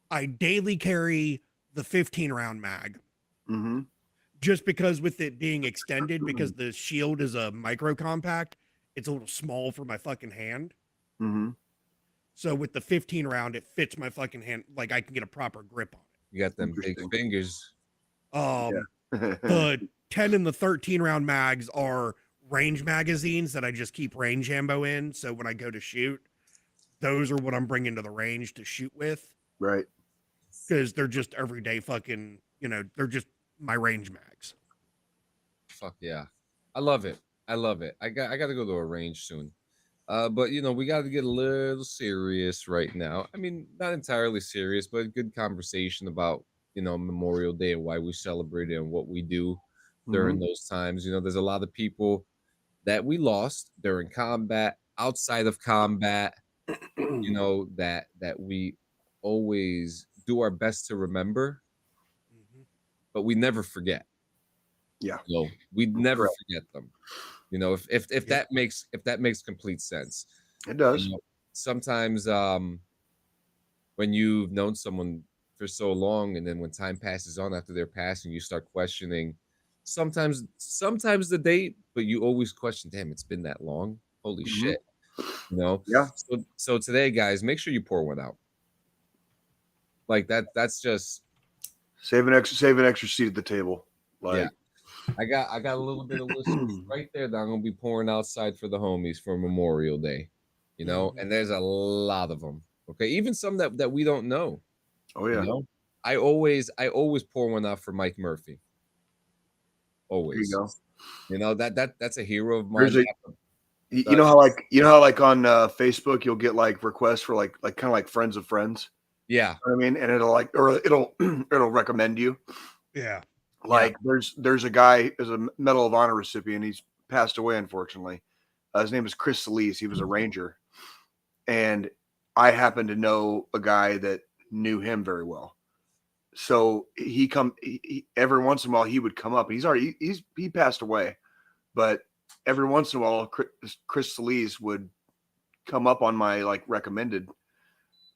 I daily carry the 15 round mag. Just because with it being extended, because the shield is a micro compact, it's a little small for my fucking hand. So with the 15 round, it fits my fucking hand. Like, I can get a proper grip on it. You got them big fingers. The 10 and the 13 round mags are range magazines that I just keep range ammo in. So when I go to shoot, those are what I'm bringing to the range to shoot with. Right. Because they're just everyday fucking, they're just my range mags. Fuck yeah. I love it. I got to go to a range soon. But we got to get a little serious right now. I mean, not entirely serious, but a good conversation about, Memorial Day and why we celebrate it and what we do during those times. There's a lot of people that we lost during combat, outside of combat, that we always do our best to remember, but we never forget. Yeah. We never forget them. If that makes complete sense. It does. Sometimes when you've known someone for so long, and then when time passes on after their passing, you start questioning sometimes the date, but you always question, damn, it's been that long. Holy shit. Yeah. So today, guys, make sure you pour one out. Like that's just save an extra seat at the table. Like, yeah. I got a little bit of whiskey right there that I'm gonna be pouring outside for the homies for Memorial Day, and there's a lot of them. Okay, even some that we don't know. Oh yeah. I always pour one out for Mike Murphy. Always. There you go. That's a hero of mine. You know how on Facebook you'll get like requests for like kind of like friends of friends. Yeah. You know what I mean, and it'll recommend you. Yeah. Like there's a guy, is a Medal of Honor recipient. He's passed away, unfortunately. His name is Chris Solis. He was a Ranger, and I happen to know a guy that knew him very well. So he every once in a while he would come up. He passed away, but every once in a while Chris Solis would come up on my like recommended,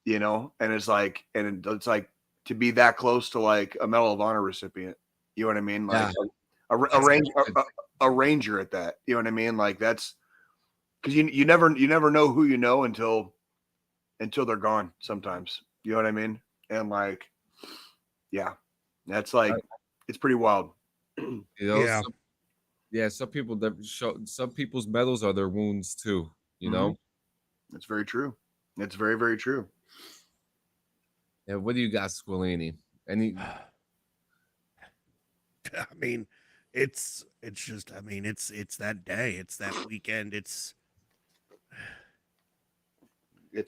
and it's like to be that close to like a Medal of Honor recipient. You know what I mean? Like a ranger at that. You know what I mean? Like that's because you never know who you know until they're gone. Sometimes, you know what I mean? And like, yeah, that's like it's pretty wild. Some people that show some people's medals are their wounds too. You know, that's very true. It's very, very true. Yeah, what do you got, Squillini? Any? I mean, it's that day, it's that weekend, it's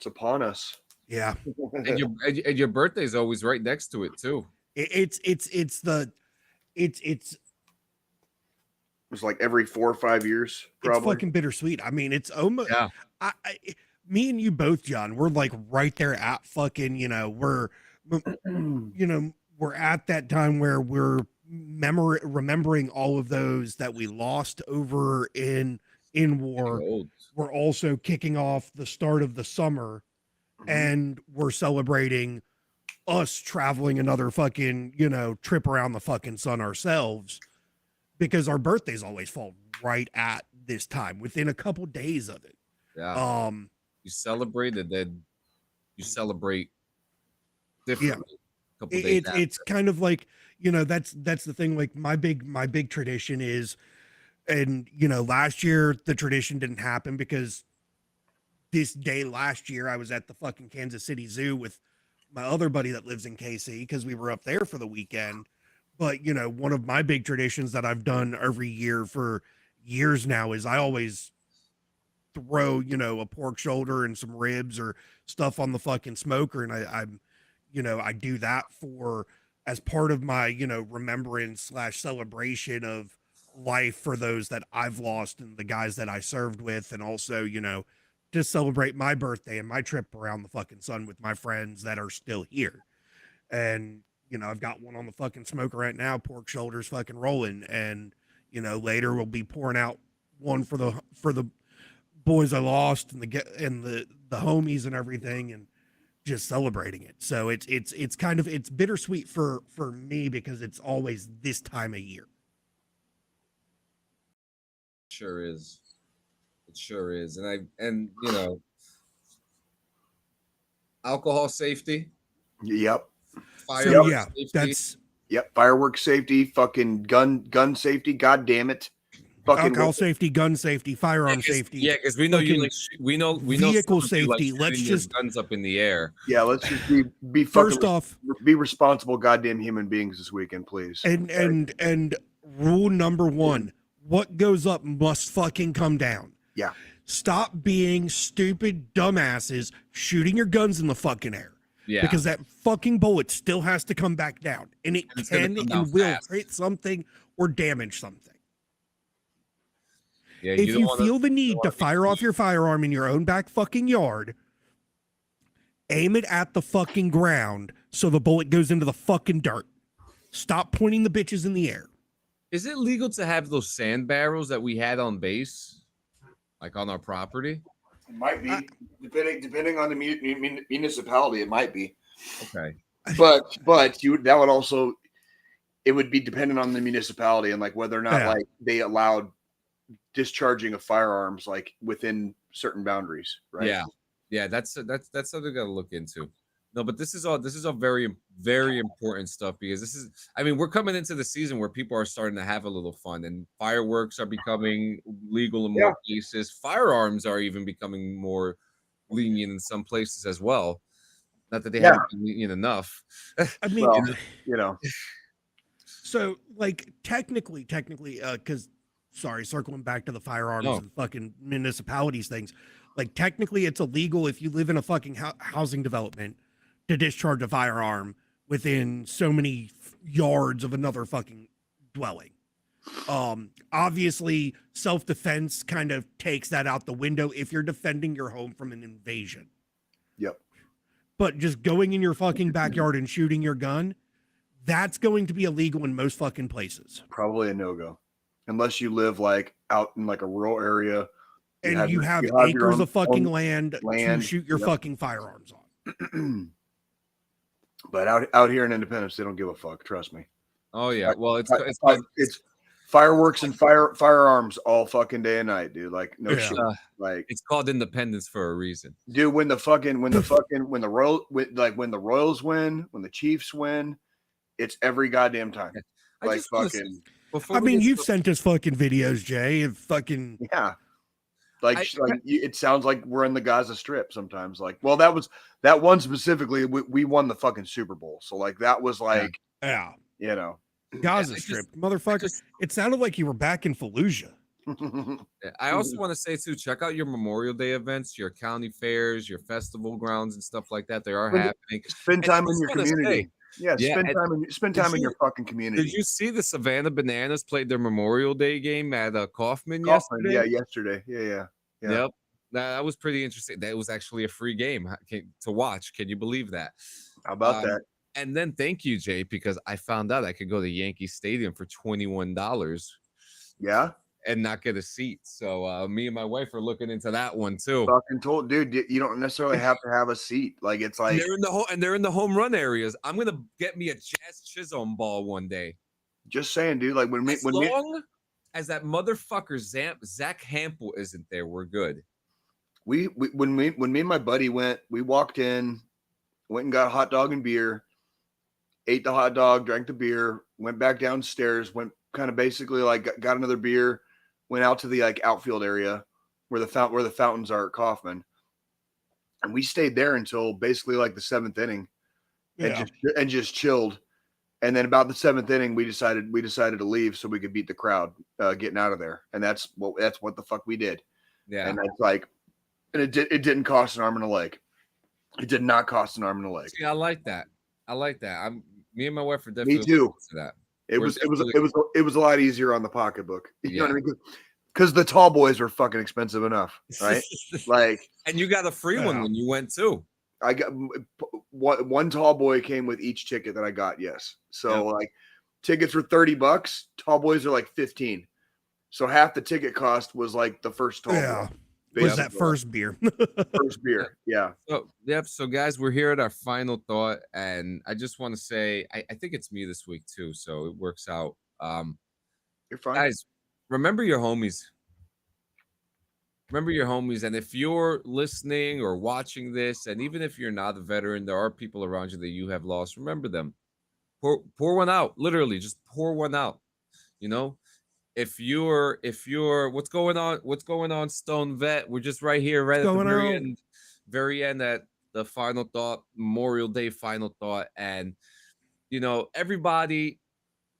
upon us. Yeah. and your birthday's always right next to it too. It's like every 4 or 5 years. Probably. It's fucking bittersweet. I mean, it's almost. Yeah. Me and you both, John. We're like right there at fucking. We're at that time where we're remembering all of those that we lost over in war. We're also kicking off the start of the summer, and we're celebrating us traveling another fucking trip around the fucking sun ourselves. Because our birthdays always fall right at this time, within a couple days of it. Yeah. You celebrate and then you celebrate differently. Yeah. Couple days it's kind of like, that's the thing. Like my big tradition is, and last year the tradition didn't happen because this day last year I was at the fucking Kansas City Zoo with my other buddy that lives in KC because we were up there for the weekend. But, one of my big traditions that I've done every year for years now is I always throw, a pork shoulder and some ribs or stuff on the fucking smoker. And I do that as part of my, remembrance / celebration of life for those that I've lost and the guys that I served with. And also, to celebrate my birthday and my trip around the fucking sun with my friends that are still here. And, I've got one on the fucking smoker right now, pork shoulders fucking rolling. And, later we'll be pouring out one for the boys I lost and the homies and everything and just celebrating it. So it's kind of, it's bittersweet for me because it's always this time of year. Sure is. It sure is. And alcohol safety. Yep. Fireworks safety. Fireworks safety, fucking gun safety, god damn it. Fucking alcohol safety, gun safety, firearm safety. Yeah, because we know we know vehicle safety. Let's just guns up in the air. Yeah, let's just be first off, be responsible goddamn human beings this weekend, please. And rule number 1, what goes up must fucking come down. Yeah. Stop being stupid dumbasses shooting your guns in the fucking air. Yeah. Because that fucking bullet still has to come back down. And it can and will hit something or damage something. Yeah, if you feel the need to fire off your firearm in your own back fucking yard, aim it at the fucking ground so the bullet goes into the fucking dirt. Stop pointing the bitches in the air. Is it legal to have those sand barrels that we had on base? Like on our property? It might be, depending on the municipality. It might be. Okay, but that would also, it would be dependent on the municipality and like whether or not like they allowed discharging of firearms like within certain boundaries, right? Yeah. That's something we got to look into. No, but this is all very, very important stuff because we're coming into the season where people are starting to have a little fun and fireworks are becoming legal in more cases. Firearms are even becoming more lenient in some places as well. Not that they haven't been lenient enough. I mean, So like technically, because circling back to the firearms and fucking municipalities things, like technically it's illegal if you live in a fucking housing development to discharge a firearm within so many yards of another fucking dwelling. Obviously self-defense kind of takes that out the window if you're defending your home from an invasion. Yep. But just going in your fucking backyard and shooting your gun, that's going to be illegal in most fucking places. Probably a no-go. Unless you live like out in like a rural area. And you have your acres own- of fucking own land to shoot your Yep. fucking firearms on. But out here in Independence, they don't give a fuck. Trust me. Oh yeah. Well, it's fireworks and firearms all fucking day and night, dude. Like no Yeah. shit. Like it's called Independence for a reason. dude, when the Royals win, when the Chiefs win, it's every goddamn time. I Like just wanna fucking say, I mean, you've sent us fucking videos, Jay, of fucking yeah. It sounds like we're in the Gaza Strip sometimes. Like, well, that one specifically, we won the fucking Super Bowl. So like that was like, yeah. you know, Gaza Strip, motherfucker. It sounded like you were back in Fallujah. I also want to say too, check out your Memorial Day events, your county fairs, your festival grounds and stuff like that. They are happening. Spend time in your community. Spend time in your fucking community. Did you see the Savannah Bananas played their Memorial Day game at Kaufman yesterday? yesterday? Yeah, yesterday. Yeah. Yep. That was pretty interesting. That was actually a free game to watch. Can you believe that? How about that? And then thank you, Jay, because I found out I could go to Yankee Stadium for $21. Yeah. And not get a seat. So me and my wife are looking into that one too. Fucking told, dude, you don't necessarily have to have a seat. Like it's like they're in the home run areas. I'm gonna get me a Jazz Chisholm ball one day. Just saying, dude. Like when as that motherfucker Zach Hampel isn't there, we're good. When me and my buddy went, we walked in, went and got a hot dog and beer, ate the hot dog, drank the beer, went back downstairs, went kind of basically like got another beer, went out to the like outfield area where the fountains are at Kaufman, and we stayed there until basically like the 7th inning, and just chilled. And then about the 7th inning, we decided to leave so we could beat the crowd getting out of there, and that's what the fuck we did. Yeah, and that's like, and it didn't cost an arm and a leg. It did not cost an arm and a leg. See, I like that. Me and my wife are definitely me too. To that. It was a lot easier on the pocketbook. You know what I mean? Because the tall boys were fucking expensive enough, right? Like, and you got a free one when you went too. I got one tall boy came with each ticket that I got. Yes, so like tickets were $30. Tall boys are like 15. So half the ticket cost was like the first tall boy. Was that first beer? First beer, yeah. So guys, we're here at our final thought, and I just want to say I think it's me this week too, so it works out. You're fine, guys. Remember your homies. Remember your homies, and if you're listening or watching this, and even if you're not a veteran, there are people around you that you have lost. Remember them. Pour one out. Literally, just pour one out. You know. If you're what's going on, Stone Vet? We're just right here, right at the very end at the final thought, Memorial Day final thought. And you know, everybody,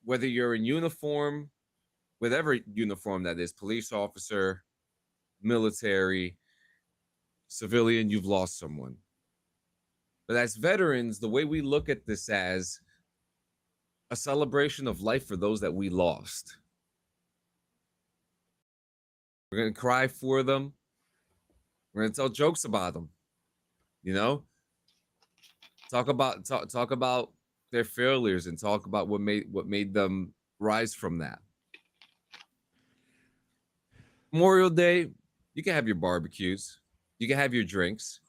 whether you're in uniform, whatever uniform that is, police officer, military, civilian, you've lost someone. But as veterans, the way we look at this as a celebration of life for those that we lost. We're going to cry for them. We're going to tell jokes about them. You know? Talk about their failures and talk about what made them rise from that. Memorial Day, you can have your barbecues. You can have your drinks.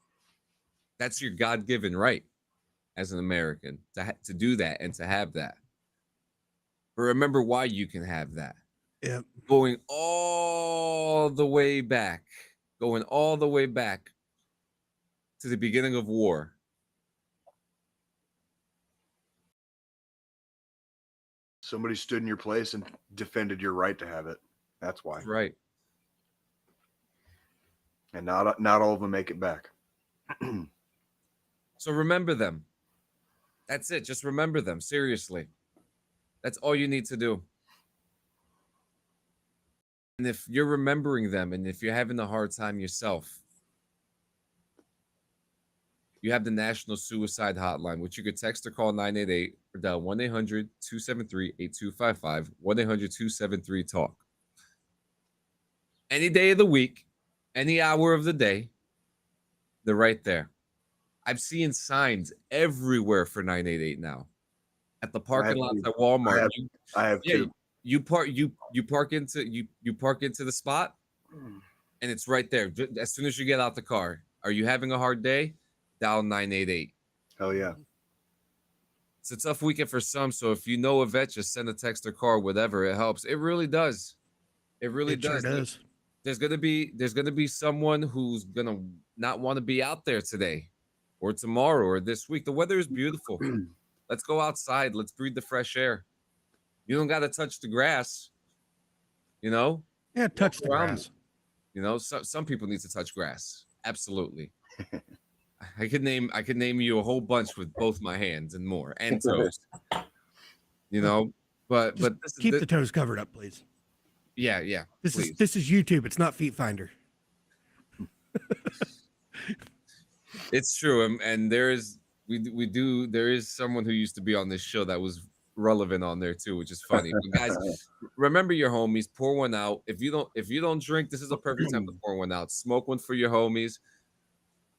That's your God-given right as an American to do that and to have that. But remember why you can have that. Yeah. Going all the way back to the beginning of war. Somebody stood in your place and defended your right to have it. That's why. Right. And not all of them make it back. So remember them. That's it. Just remember them. Seriously. That's all you need to do. And if you're remembering them, and if you're having a hard time yourself, you have the National Suicide Hotline, which you could text or call 988 or dial 1-800-273-8255, 1-800-273-TALK. Any day of the week, any hour of the day, they're right there. I've seen signs everywhere for 988 now. At the parking lots at I Walmart. have, I have two. You park into the spot, and it's right there. As soon as you get out the car. Are you having a hard day? Dial 988. Hell yeah. It's a tough weekend for some, so if you know a vet, just send a text or call, whatever. It helps. It really does. It really does. Sure does. There's gonna be someone who's gonna not want to be out there today, or tomorrow, or this week. The weather is beautiful. Let's go outside. Let's breathe the fresh air. You don't got to touch the grass. You know. Yeah, touch the grass. You know, some people need to touch grass. Absolutely. I could name you a whole bunch with both my hands and more and toes. You know, but keep the toes covered up, please. Yeah. This is YouTube. It's not Feet Finder. It's true, and there is someone who used to be on this show that was relevant on there too, which is funny. But guys, remember your homies. Pour one out. If you don't drink, this is a perfect time to pour one out. Smoke one for your homies.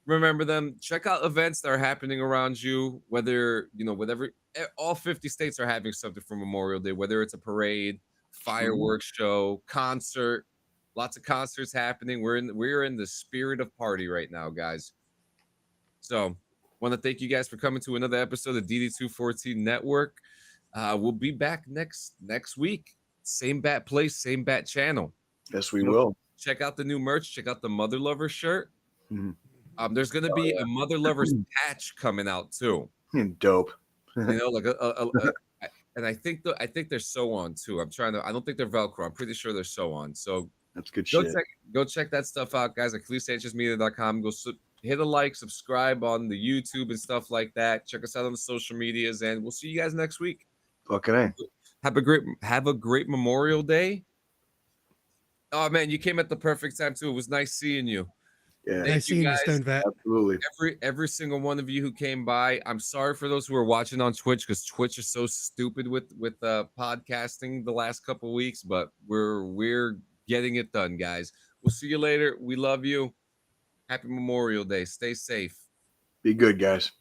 Remember them. Check out events that are happening around you. Whether whatever, all 50 states are having something for Memorial Day. Whether it's a parade, fireworks show, concert, lots of concerts happening. We're in the spirit of party right now, guys. So, want to thank you guys for coming to another episode of DD214 Network. We'll be back next week. Same bat place, same bat channel. Yes, we will. Check out the new merch. Check out the Mother Lover shirt. There's going to be a Mother Lover's patch coming out too. Dope. Like and I think they're sew on too. I don't think they're Velcro. I'm pretty sure they're sew on. So that's good shit. Go check that stuff out, guys, at ClearSanchezMedia.com. Go hit a like, subscribe on the YouTube and stuff like that. Check us out on the social medias, and we'll see you guys next week. Fucking A. Have a great Memorial Day. Oh man, you came at the perfect time too. It was nice seeing you. Yeah, nice seeing you, Stone Vat. Absolutely. Every single one of you who came by. I'm sorry for those who are watching on Twitch, because Twitch is so stupid with podcasting the last couple of weeks, but we're getting it done, guys. We'll see you later. We love you. Happy Memorial Day. Stay safe. Be good, guys.